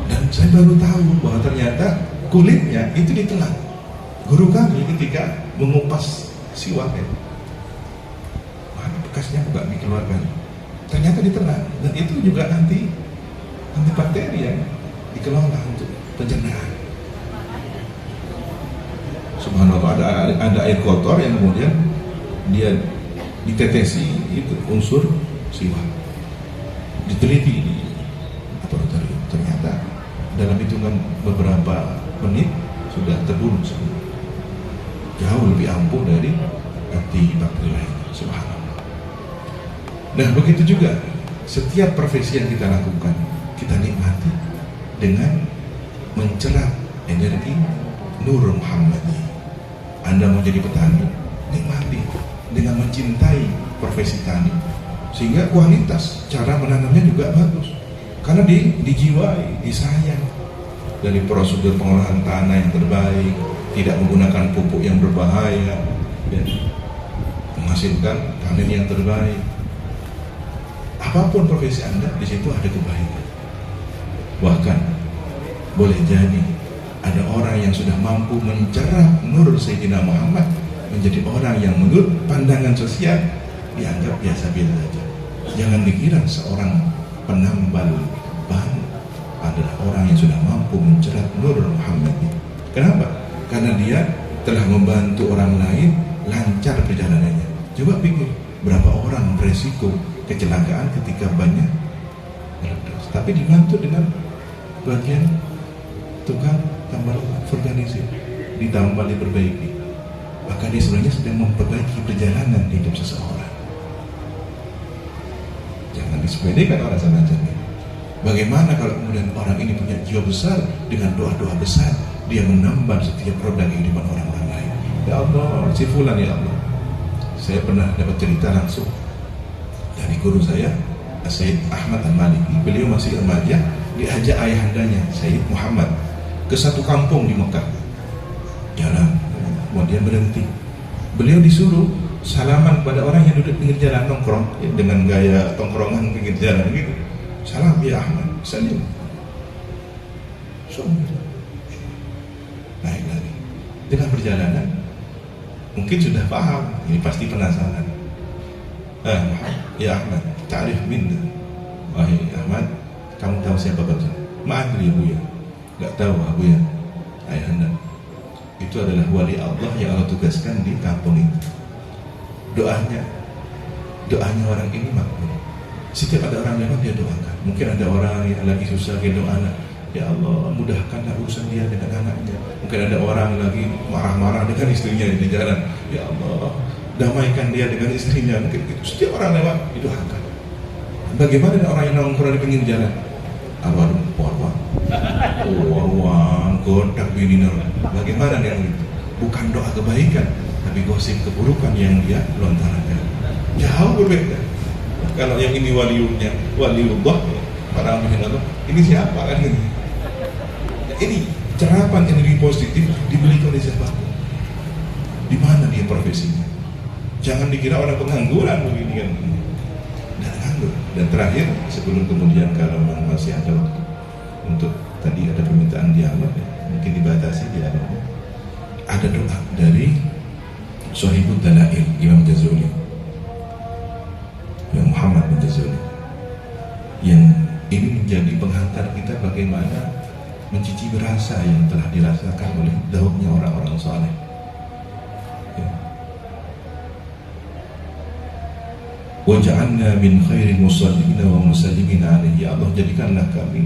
Dan saya baru tahu bahwa ternyata kulitnya itu ditelan. Guru kami ketika mengupas siwak, mana bekasnya nggak dikeluarkan, ternyata ditelan. Dan itu juga antibakteri yang dikelola untuk pencernaan. Subhanallah, ada air kotor yang kemudian dia ditetesi itu unsur siwak. Diteliti di laboratorium, ternyata dalam hitungan beberapa menit sudah terbunuh semua. Jauh lebih ampuh dari antibakteri lain. Subhanallah. Nah, begitu juga setiap profesi yang kita lakukan, kita nikmati dengan mencerap energi Nur Muhammadi. Anda mau jadi petani, nikmati dengan mencintai profesi tani, sehingga kualitas cara menanamnya juga bagus karena dijiwai, disayang. Dari prosedur pengolahan tanah yang terbaik, tidak menggunakan pupuk yang berbahaya, dan menghasilkan panen yang terbaik. Apapun profesi Anda, di situ ada kebaikan. Bahkan boleh jadi ada orang yang sudah mampu mencerap nur Sayyidina Muhammad menjadi orang yang menurut pandangan sosial dianggap biasa-biasa saja. Jangan dikira seorang penambal ban adalah orang yang sudah mampu mencerap nur Muhammad. Kenapa? Karena dia telah membantu orang lain lancar perjalanannya. Coba pikir, berapa orang beresiko kecelakaan ketika banyak meledos, tapi dibantu dengan bagian tukang tambal organisir, ditambal, diperbaiki. Maka dia sebenarnya sedang memperbaiki perjalanan hidup seseorang. Jangan disepelekan orang semacamnya. Bagaimana kalau kemudian orang ini punya jiwa besar, dengan doa-doa besar dia menambah setiap roda kehidupan orang-orang lain. Ya Allah, si fulan, ya Allah. Saya pernah dapat cerita langsung dari guru saya, Sayyid Ahmad Al-Maliki. Beliau masih remaja, diajak ayahandanya Sayyid Muhammad ke satu kampung di Mekah. Jalan, kemudian berhenti. Beliau disuruh salaman pada orang yang duduk pinggir jalan, nongkrong ya, dengan gaya tongkrongan pinggir jalan gitu. Salam ya Ahmad, salim. Naik lagi. Dengan perjalanan, mungkin sudah paham, ini pasti penasaran. Ya Ahmad, ta'rif minna. Wahai Ahmad, kamu tahu siapa bapak? Ma'adri Buya. Gak tahu Abu ya, ayahanda. Itu adalah wali Allah yang Allah tugaskan di kampung itu. Doanya orang ini makmur. Setiap ada orang lewat dia doakan. Mungkin ada orang yang lagi susah, dia doa, ya Allah mudahkanlah urusan dia dengan anaknya. Mungkin ada orang lagi marah-marah dengan istrinya di jalan, ya Allah damaikan dia dengan istrinya. Mungkin gitu. Setiap orang lewat didoakan. Bagaimana dengan orang yang nongkrong di pinggir jalan? Warwan, godak bininar. Bagaimana dengan itu? Bukan doa kebaikan, tapi gosip keburukan yang dia lontarkan. Jauh berbeda. Kalau yang ini waliullah, para amin Allah, ini siapa kan ini? Ini cerapan energi positif dibelikan oleh siapa? Di mana dia profesinya? Jangan dikira orang pengangguran begini kan. Dan nganggur. Dan terakhir, sebelum kemudian kalau masih ada waktu untuk tadi ada permintaan dialog, mungkin dibatasi dialognya. Ada doa dari Sohibul Dalail Imam Ghazali, yang Muhammad bin Ghazali, yang ini menjadi penghantar kita bagaimana mencicipi rasa yang telah dirasakan oleh dahulunya orang-orang saleh. Waj'alna min khairil musallina wa musallimina alaihi. Ya Allah, jadikanlah kami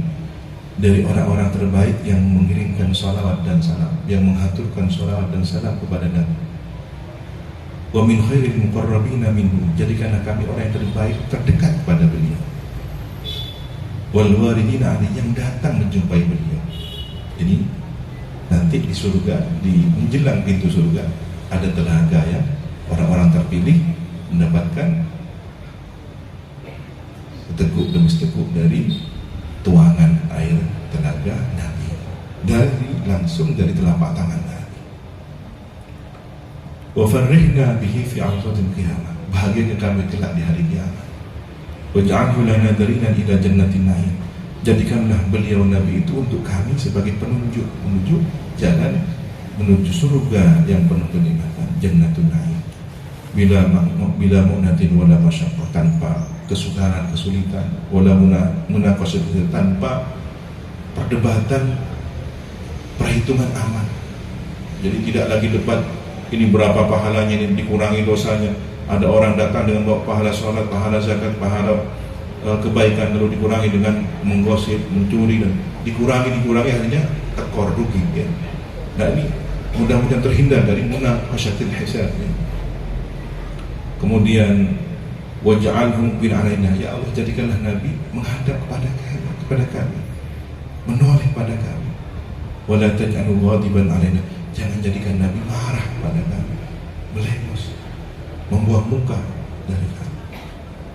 dari orang-orang terbaik yang mengirimkan salawat dan salam, yang menghaturkan salawat dan salam kepada Nabi. Wa min khairil muqarrabina minhu. Jadikanlah kami orang yang terbaik terdekat kepada beliau. Wal waridina alaihi, yang datang menjumpai beliau. Jadi nanti di surga, di menjelang pintu surga, ada telaga ya, orang-orang terpilih mendapatkan seteguk demi seteguk dari tuangan air telaga Nabi, langsung dari telapak tangan Nabi. Wa farrihna bihi fi 'arsatil qiyamah. Bahagianya kami kelak di hari kiamat. Waj'alhu lana dalilan ila jannatin na'im. Jadikanlah beliau Nabi itu untuk kami sebagai penunjuk menuju jalan menuju surga yang penuh kenikmatan, jannatun na'im. Bila mu'natin wala masyaqqah, tanpa kesukaran, kesulitan, wala munaqashah, tanpa perdebatan, perhitungan aman. Jadi tidak lagi debat ini berapa pahalanya, ini dikurangi dosanya. Ada orang datang dengan bawa pahala sholat, pahala zakat, pahala kebaikan, lalu dikurangi dengan menggosip, mencuri, dan dikurangi akhirnya tekor, rugi ya. Nah ini mudah-mudahan terhindar dari munaqasyatil hisab ya. Kemudian waj'alhum bin alaina, ya Allah jadikanlah Nabi menghadap kepada kami, menoleh pada kami. Wala taj'alhu ghadiban alaina, jangan jadikan Nabi marah pada kami, melengos, membuang muka dari kami.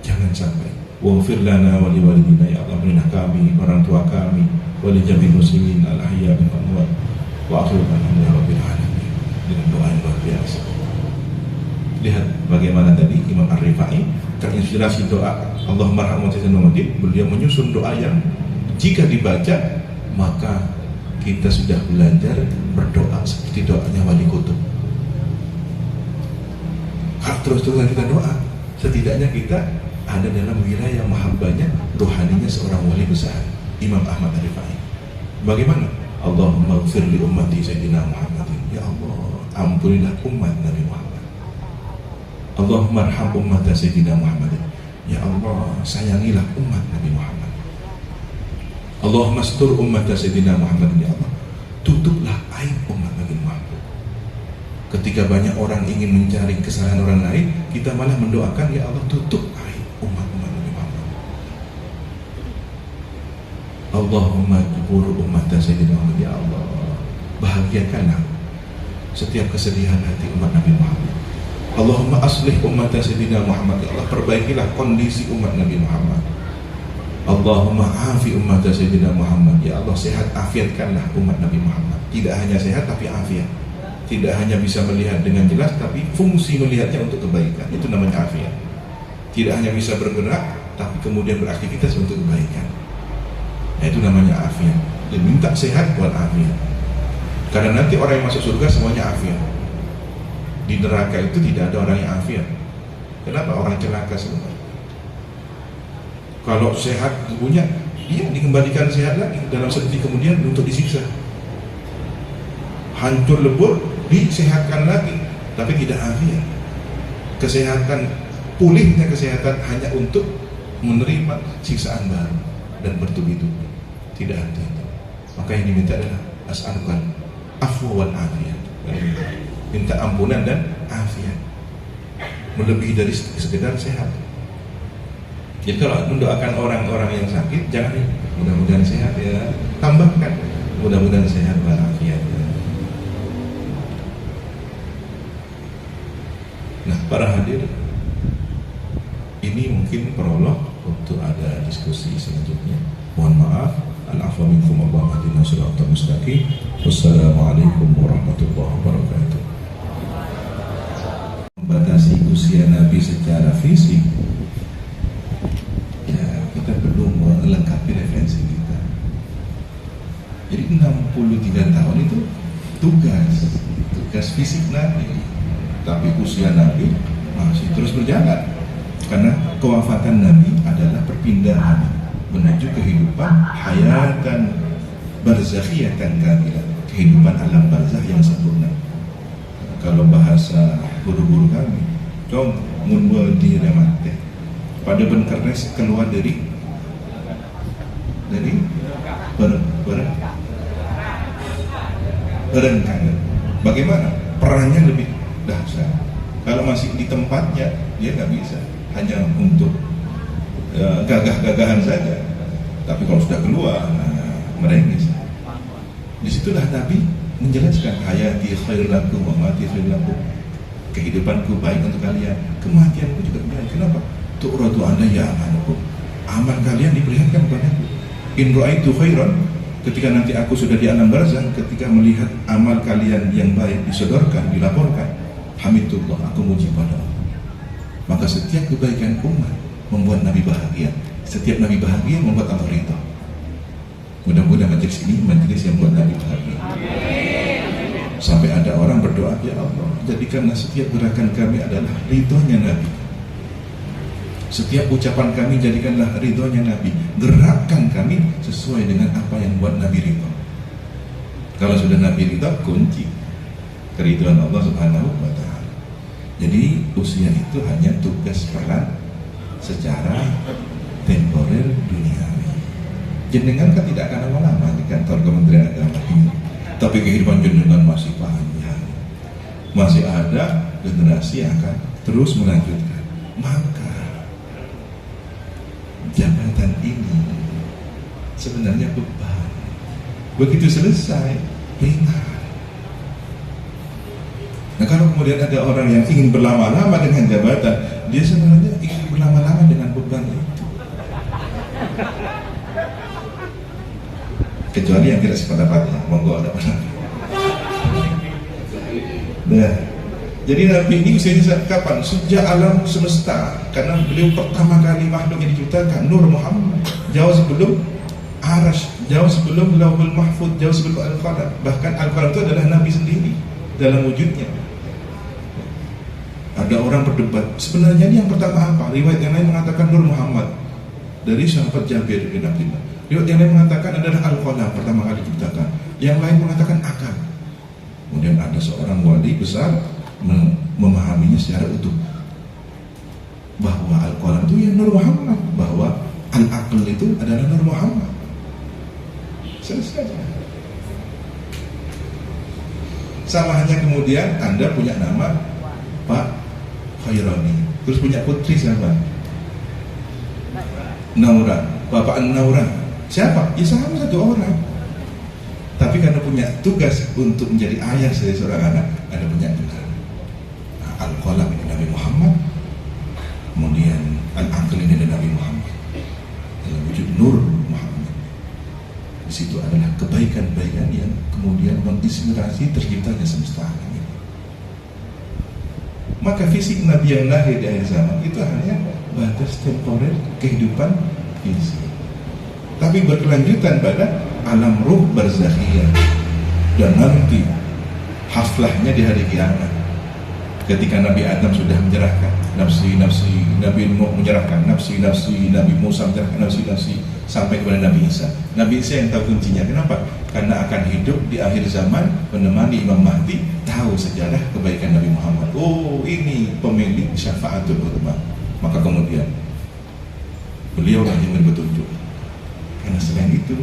Jangan sampai. Waghfir lana wa liwalidina, ya Allah berilah kami, orang tua kami, wa li jami'il muslimin al-ahya bil amwat, wa akhiru alhamdulillahi rabbil alamin. Dengan doa yang luar biasa. Lihat bagaimana tadi Imam Ar-Rifai terinspirasi doa Allahumma arham Muhammadin, beliau menyusun doa yang jika dibaca maka kita sudah belajar berdoa seperti doanya wali kutub. Kalau terus-terusan kita doa, setidaknya kita ada dalam wilayah mahabbahnya, rohaninya seorang wali besar, Imam Ahmad Ar-Rifai. Bagaimana? Allahumma ighfir li ummati Sayyidina Muhammadin, ya Allah ampunilah umat Nabi Muhammad. Allahumma arham ummata Sayyidina Muhammadin, ya Allah sayangilah umat Nabi Muhammad. Allahumma astur ummata Sayyidina Muhammadin, ya Allah tutuplah aib umat Nabi Muhammad. Ketika banyak orang ingin mencari kesalahan orang lain, kita malah mendoakan, ya Allah tutup aib umat-umat Nabi Muhammad. Allahumma jibur ummata Sayyidina Muhammad, ya Allah bahagiakanlah setiap kesedihan hati umat Nabi Muhammad. Allahumma aslih ummata Sayyidina Muhammad, ya Allah perbaikilah kondisi umat Nabi Muhammad. Allahumma afi ummata Sayyidina Muhammad, ya Allah sehat afiatkanlah umat Nabi Muhammad. Tidak hanya sehat tapi afiat. Tidak hanya bisa melihat dengan jelas, tapi fungsi melihatnya untuk kebaikan. Itu namanya afiat. Tidak hanya bisa bergerak, tapi kemudian beraktivitas untuk kebaikan. Nah, itu namanya afiat. Dan minta sehat buat afiat. Karena nanti orang yang masuk surga semuanya afiat. Di neraka itu tidak ada orang yang afiat. Kenapa? Orang celaka semua. Kalau sehat tubuhnya, dia dikembalikan sehat lagi dalam sedetik kemudian untuk disiksa. Hancur lebur, disehatkan lagi, tapi tidak afiat. Kesehatan, pulihnya kesehatan hanya untuk menerima siksaan baru dan bertubi-tubi. Tidak ada itu. Maka yang diminta adalah as'alukan afwa wal afiyat. Minta ampunan dan afiat. Melebihi dari sekedar sehat. Jadi kalau mendoakan orang-orang yang sakit, jangan mudah-mudahan sehat ya. Tambahkan mudah-mudahan sehat wal afiyat. Nah, para hadirin, ini mungkin prolog untuk ada diskusi selanjutnya. Mohon maaf, al-afwa minkum Allahu hadina shiratal mustaqim. Wassalamualaikum warahmatullahi wabarakatuh. Membatasi usia Nabi secara fisik, ya kita perlu melengkapi referensi kita. Jadi 63 tahun itu tugas fisik Nabi. Tapi usia Nabi masih terus berjalan, karena kewafatan Nabi adalah perpindahan menuju kehidupan hayatan barzakhiyatan kamilah, kehidupan alam barzakh yang sempurna. Kalau bahasa guru-guru kami, kaum munwadi ramate, pada benkernes keluar dari berengkangan. Bagaimana perannya lebih dahsyat? Kalau masih di tempatnya, dia nggak bisa, hanya untuk gagah-gagahan saja. Tapi kalau sudah keluar, merengis. Disitulah Nabi menjelaskan, hayati khair lakum wa mati khair lakum. Kehidupanku baik untuk kalian, kematianku juga baik. Kenapa? Tu'radu alayya amalukum. Amal kalian diperlihatkan kepadaku. In ra'aitu khairan, ketika nanti aku sudah di alam barzakh, ketika melihat amal kalian yang baik disodorkan, dilaporkan, hamidullah, aku muji pada Allah. Maka setiap kebaikan umat membuat Nabi bahagia. Setiap Nabi bahagia membuat Allah ridha. Mudah-mudahan majelis ini majelis yang membuat Nabi bahagia. Sampai ada orang berdoa, ya Allah, jadikanlah setiap gerakan kami adalah ridhonya Nabi. Setiap ucapan kami jadikanlah ridhonya Nabi. Gerakkan kami sesuai dengan apa yang buat Nabi ridho. Kalau sudah Nabi ridho, kunci. keriduan Allah Subhanahu wa Ta'ala. Jadi usia itu hanya tugas peran secara temporer duniawi. Jenengan kan tidak akan lama-lama di kantor Kementerian Agama ini, tapi kehidupan jenengan masih panjang, masih ada generasi yang akan terus melanjutkan. Maka jabatan ini sebenarnya beban. Begitu selesai, ringan. Nah, kalau kemudian ada orang yang ingin berlama-lama dengan jabatan, dia sebenarnya ingin berlama-lama dengan beban itu. Kecuali yang tidak sependapatnya, monggo ada pendapat. Nah, jadi Nabi ini usianya kapan? Sejak alam semesta, karena beliau pertama kali makhluk yang diciptakan, Nur Muhammad, jauh sebelum Arash, jauh sebelum Lauhul Mahfuz, jauh sebelum Al-Qalam. Bahkan Al-Qalam itu adalah Nabi sendiri dalam wujudnya. Ada orang berdebat, sebenarnya ini yang pertama apa? Riwayat yang lain mengatakan Nur Muhammad dari sahabat Jabir bin Abdullah. Riwayat yang lain mengatakan adalah Al-Qalam pertama kali diciptakan. Yang lain mengatakan akal. Kemudian ada seorang wali besar memahaminya secara utuh, bahwa Al-Qalam itu ya Nur Muhammad, bahwa Al-Aql itu adalah Nur Muhammad. Selesai. Sama hanya kemudian Anda punya nama Pak Khairani, terus punya putri siapa? Naura, Bapak Naura. Siapa? Ya sama satu orang. Tapi karena punya tugas untuk menjadi ayah dari seorang anak, Anda punya gelar. Nah, Al-Qalam ini Nabi Muhammad, kemudian Al-Aql ini Nabi Muhammad dalam wujud Nur Muhammad. Di situ adalah kebaikan-kebaikan yang kemudian menginspirasi terciptanya semesta alam ini. Maka fisik Nabi yang lahir di akhir zaman itu hanya batas temporer kehidupan fisik, tapi berkelanjutan pada alam ruh barzakhiyah, dan nanti haflahnya di hari kiamat ketika Nabi Adam sudah menyerahkan nafsi, Nabi Nuh menyerahkan nafsi, Nabi Musa menyerahkan nafsi, sampai kepada Nabi Isa. Nabi Isa yang tahu kuncinya. Kenapa? Karena akan hidup di akhir zaman menemani Imam Mahdi, tahu sejarah kebaikan Nabi Muhammad. Oh, ini pemilik syafaatul uzma. Maka kemudian beliau yang memberi petunjuk. Karena selain itu,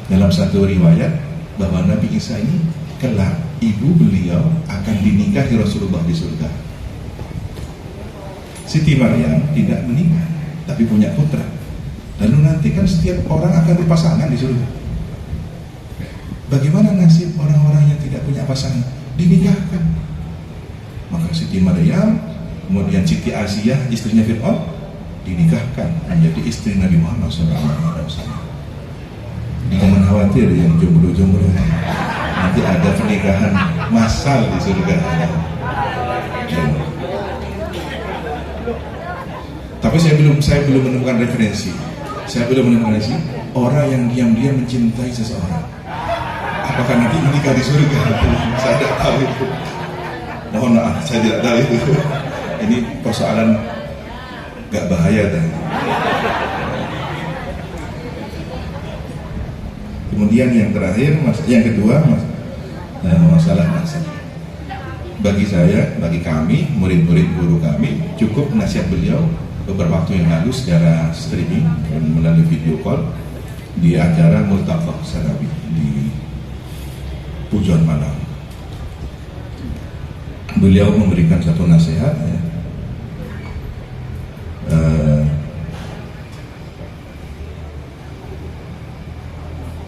dalam satu riwayat bahwa Nabi Isa ini kelak ibu beliau akan dinikahi Rasulullah di surga. Siti Maryam tidak menikah, tapi punya putra. Lalu nanti kan setiap orang akan berpasangan di surga. Bagaimana nasib orang-orang yang tidak punya pasangan? Dinikahkan. Maka Siti Maryam, kemudian Siti Asiyah, istrinya Fir'aun, dinikahkan menjadi istri Nabi Muhammad SAW. Jangan khawatir yang jomblo-jomblo, nanti ada pernikahan massal di surga. Tapi saya belum menemukan referensi. Orang yang diam-diam mencintai seseorang, apakah nanti menikah di surga? Saya tidak tahu itu. Mohon maaf, saya tidak tahu itu. Ini persoalan gak bahaya tadi. Kemudian yang terakhir, yang kedua, masalah nasab. Bagi saya, bagi kami, murid-murid guru kami, cukup nasihat beliau beberapa waktu yang lalu secara streaming dan melalui video call di acara Multaqah Sarabi di Pujon Malang. Beliau memberikan satu nasihat, ya,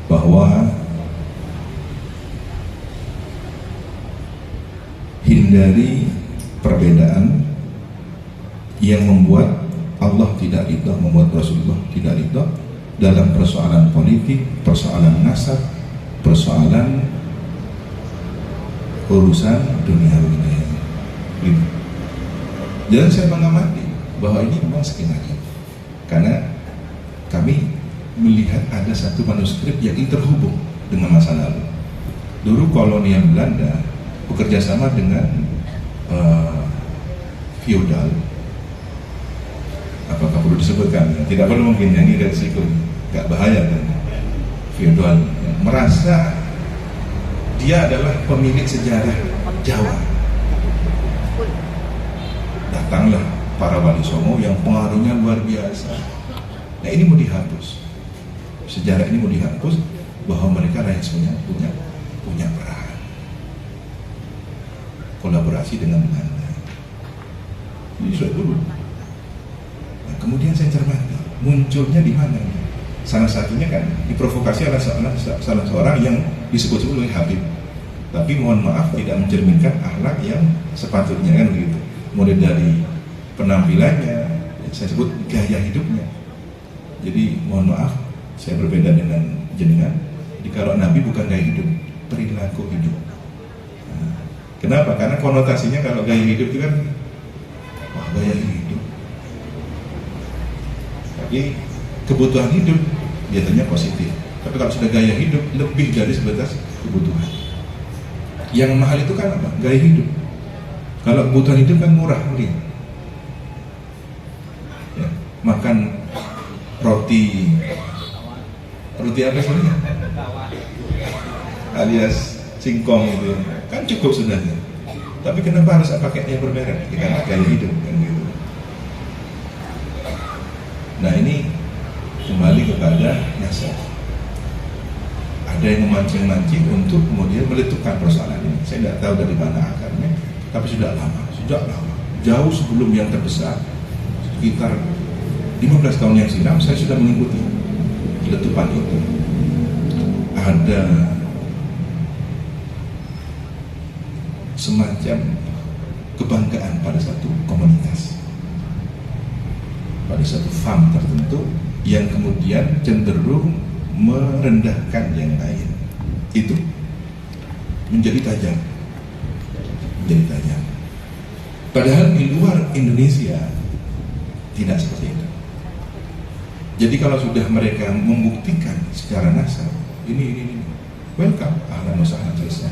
bahwa hindari perbedaan yang membuat Allah tidak ridha, membuat Rasulullah tidak ridha dalam persoalan politik, persoalan nasab, persoalan urusan dunia ini. Dan saya mengamati bahwa ini memang skenario, karena kami melihat ada satu manuskrip yang terhubung dengan masa lalu. Dulu kolonial Belanda bekerja sama dengan feodal. Apakah perlu disebutkan? Tidak perlu mungkin, ini resiko, gak bahaya kan? Feodal merasa dia adalah pemilik sejarah Jawa. Datanglah para wali songo yang pengaruhnya luar biasa. Nah, ini mau dihapus. Sejarah ini mau dihapus bahwa mereka lah yang sebenarnya punya peran kolaborasi dengan Belanda. Ini sudah dulu. Nah, kemudian saya cermati munculnya di mana? Salah satunya kan diprovokasi oleh salah seorang yang disebut oleh Habib. Tapi mohon maaf tidak mencerminkan akhlak yang sepatutnya, kan begitu. Mulai dari penampilannya, saya sebut gaya hidupnya. Jadi mohon maaf, saya berbeda dengan jenengan. Jadi kalau Nabi bukan gaya hidup, perilaku hidup. Nah, kenapa? Karena konotasinya kalau gaya hidup itu kan, wah, gaya hidup. Tapi kebutuhan hidup biasanya positif. Tapi kalau sudah gaya hidup, lebih dari sebatas kebutuhan. Yang mahal itu kan apa? Gaya hidup. Kalau kebutuhan hidup kan murah, murah. Ya, makan roti apa sih? Alias singkong itu kan cukup sudah. Tapi kenapa harus pakai yang bermerek? Ya, karena gaya hidup kan gitu. Nah, ini kembali kepada nasab. Ada yang memancing-mancing untuk kemudian meletupkan persoalan ini. Saya tidak tahu dari mana akarnya, tapi sudah lama, jauh sebelum yang terbesar, sekitar 15 tahun yang silam, saya sudah mengikuti letupan itu. Ada semacam kebanggaan pada satu komunitas, pada satu fam tertentu yang kemudian cenderung merendahkan yang lain. Itu menjadi tajam. Padahal di luar Indonesia tidak seperti itu. Jadi kalau sudah mereka membuktikan secara nasab, ini welcome, ahlan wa sahlan, selesai.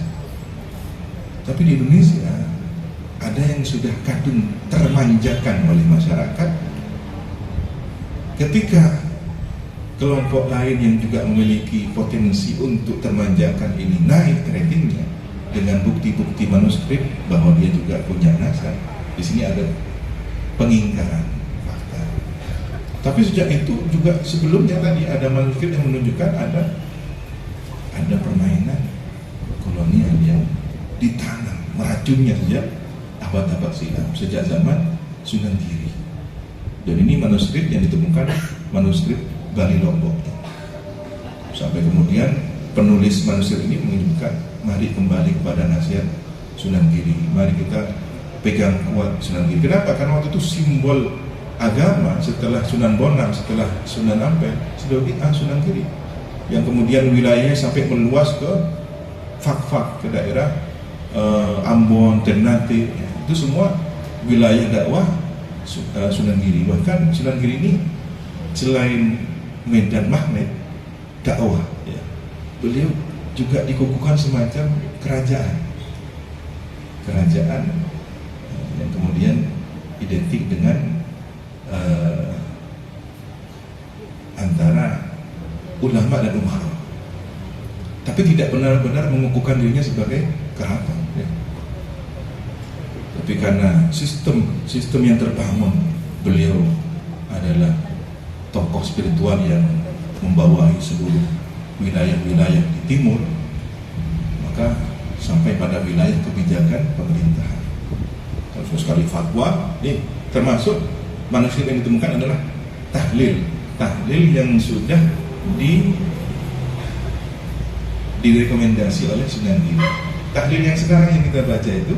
Tapi di Indonesia ada yang sudah kadung termanjakan oleh masyarakat ketika kelompok lain yang juga memiliki potensi untuk termanjakan ini naik ratingnya dengan bukti-bukti manuskrip bahwa dia juga punya nasab. Di sini ada pengingkaran fakta. Tapi sejak itu juga sebelumnya tadi ada manuskrip yang menunjukkan ada permainan kolonial yang ditanam meracunnya sejak abad-abad silam, sejak zaman Sunan Giri. Dan ini manuskrip yang ditemukan manuskrip Bali Lombok. Sampai kemudian penulis manuskrip ini menunjukkan, mari kembali kepada nasihat Sunan Giri, mari kita pegang kuat Sunan Giri. Kenapa? Karena waktu itu simbol agama setelah Sunan Bonang, setelah Sunan Ampel, sebagai Sunan Giri, yang kemudian wilayahnya sampai meluas ke Fak-Fak, ke daerah Ambon, Ternate. Itu semua wilayah dakwah Sunan Giri. Bahkan Sunan Giri ini selain medan magnet dakwah, ya, beliau juga dikukuhkan semacam kerajaan yang kemudian identik dengan antara ulama dan umara, tapi tidak benar-benar mengukuhkan dirinya sebagai keraton, ya. Tapi karena sistem yang terbangun, beliau adalah tokoh spiritual yang membawahi seluruh wilayah-wilayah di timur, maka sampai pada wilayah kebijakan pemerintahan. Kalau sekali fatwa, termasuk manuskrip yang ditemukan adalah tahlil yang sudah direkomendasi oleh Sunan Giri. Tahlil yang sekarang yang kita baca itu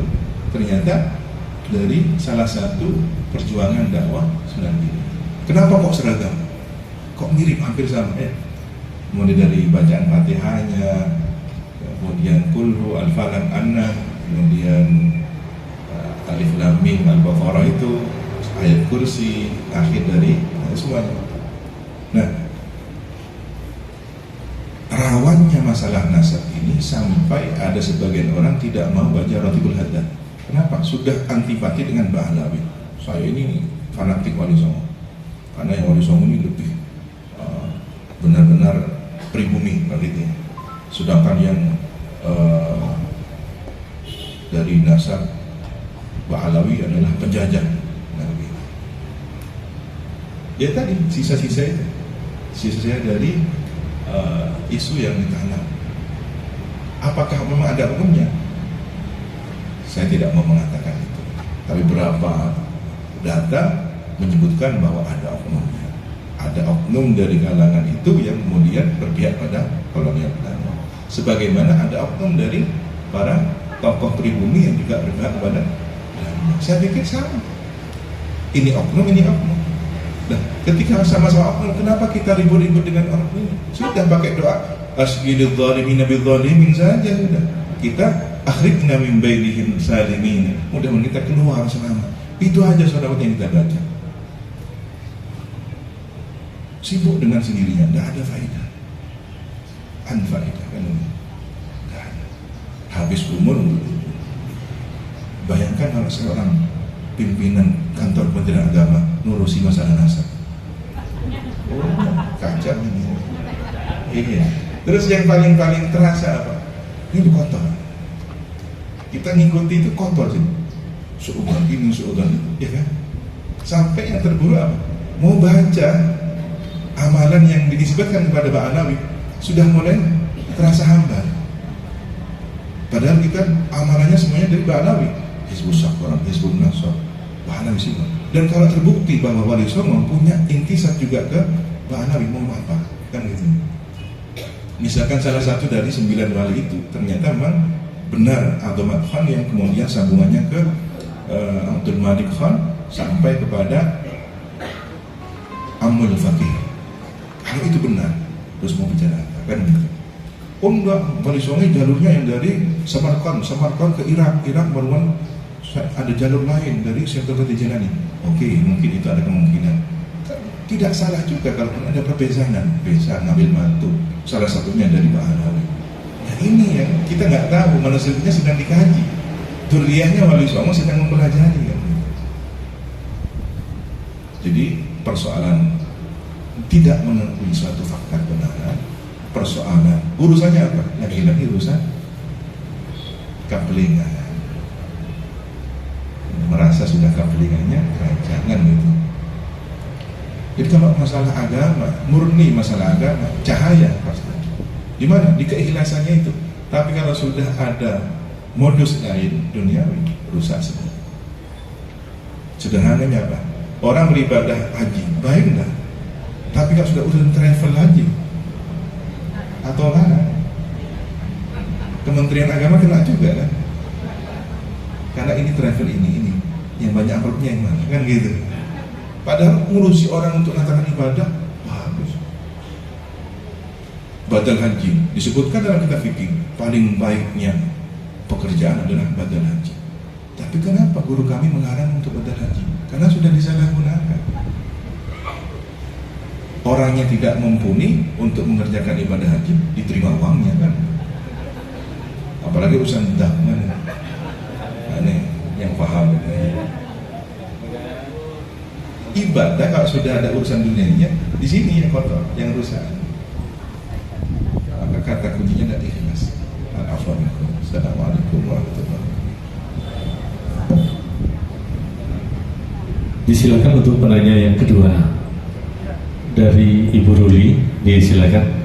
ternyata dari salah satu perjuangan dakwah Sunan Giri. Kenapa kok seragam? Kok mirip, hampir sama, ya? Mulai dari bacaan Fatihahnya, kemudian Kulhu, Al-Falaq, An-Nas, kemudian Alif Lam Mim, Al-Baqarah itu, ayat kursi, akhir dari semuanya. Nah, rawannya masalah nasab ini sampai ada sebagian orang tidak mau baca Ratibul Haddad. Kenapa? Sudah antipati dengan Bahlawi. Saya ini fanatik Wali Songo, karena yang Wali Songo ini lebih benar-benar pribumi begitu. Sedangkan yang dari nasab Ba'alawi adalah penjajah. Nah, gitu. Ya tadi sisa-sisa itu, sisa-sisa dari isu yang ditanam. Apakah memang ada hukumnya? Saya tidak mau mengatakan itu. Tapi berapa data menyebutkan bahwa ada oknumnya. Ada oknum dari kalangan itu yang kemudian berpihak pada kolonial Belanda. Sebagaimana ada oknum dari para tokoh pribumi yang juga berpihak kepada Belanda. Saya pikir sama. Ini oknum, ini oknum. Nah, ketika sama-sama oknum, kenapa kita ribut-ribut dengan orang ini? Sudah pakai doa asgidil zalimin bil zalimin saja sudah. Kita akhrijna min bainihim salimin. Mudah-mudahan kita keluar selamat. Itu aja saudara yang kita baca. Sibuk dengan sendirinya, tidak ada faedah. Anfaedah kan? Tidak ada. Habis umur. Bayangkan kalau seorang pimpinan kantor Kementerian Agama ngurusi masalah nasab. Oh, kacau ini. Iya. Terus yang paling terasa apa? Ini kotor. Kita ngikuti itu kotor sih. Seudon ini, seudon itu, ya kan? Sampai yang terburuk apa? Mau baca amalan yang dinisbatkan kepada Ba'alawi sudah mulai terasa hambar. Padahal kita amalannya semuanya dari Ba'alawi. Hizbus Syakor, Hizbun Nasr, Ba'alawi semua. Dan kalau terbukti bahwa Wali Songo punya intisab juga ke Ba'alawi, mau apa? Kan gitu. Misalkan salah satu dari 9 wali itu ternyata memang benar Abdul Khan yang kemudian sambungannya ke Abdul Malik Khan sampai kepada Amul Fakih. Kalau itu benar, terus mau bicara apa? Kan gitu. Oh enggak, Wali Songo jalurnya yang dari Samarkand ke Irak baruan ada jalur lain dari Syekh Jelani. Oke, mungkin itu ada kemungkinan. Tidak salah juga kalau ada perbezanan, bisa ngambil mantu, salah satunya dari Ba'alawi. Nah ini yang kita nggak tahu, manusianya sedang dikaji, duriannya Wali Songo sedang mempelajari kan? Jadi persoalan tidak mengakui suatu fakta kebenaran, persoalan urusannya apa? Lagi-lagi urusan kapelingan, merasa sudah kapelingannya, jangan gitu. Jadi kalau masalah agama, murni masalah agama, cahaya pasti. Di mana? Di keikhlasannya itu. Tapi kalau sudah ada modus lain duniawi, rusak semua. Sederhananya apa? Orang beribadah haji, baik enggak? Tapi kalau sudah urusan travel haji atau mana? Kementerian Agama kena juga kan? Karena ini travel ini yang banyak amplopnya yang mana? Kan gitu. Padahal ngurusi orang untuk melakukan ibadah bagus. Badal haji disebutkan dalam kitab fikih paling baiknya pekerjaan adalah badal haji. Tapi kenapa guru kami melarang untuk badal haji? Karena sudah disalahgunakan. Orangnya tidak mumpuni untuk mengerjakan ibadah haji, diterima uangnya kan. Apalagi urusan dakwah. Aneh yang paham. Ibadah kalau sudah ada urusan dunianya, di sini yang kotor, yang rusak. Maka kata kuncinya tidak ikhlas. Assalamualaikum warahmatullahi wabarakatuh. Disilakan untuk penanya yang kedua dari Ibu Ruli, disilakan.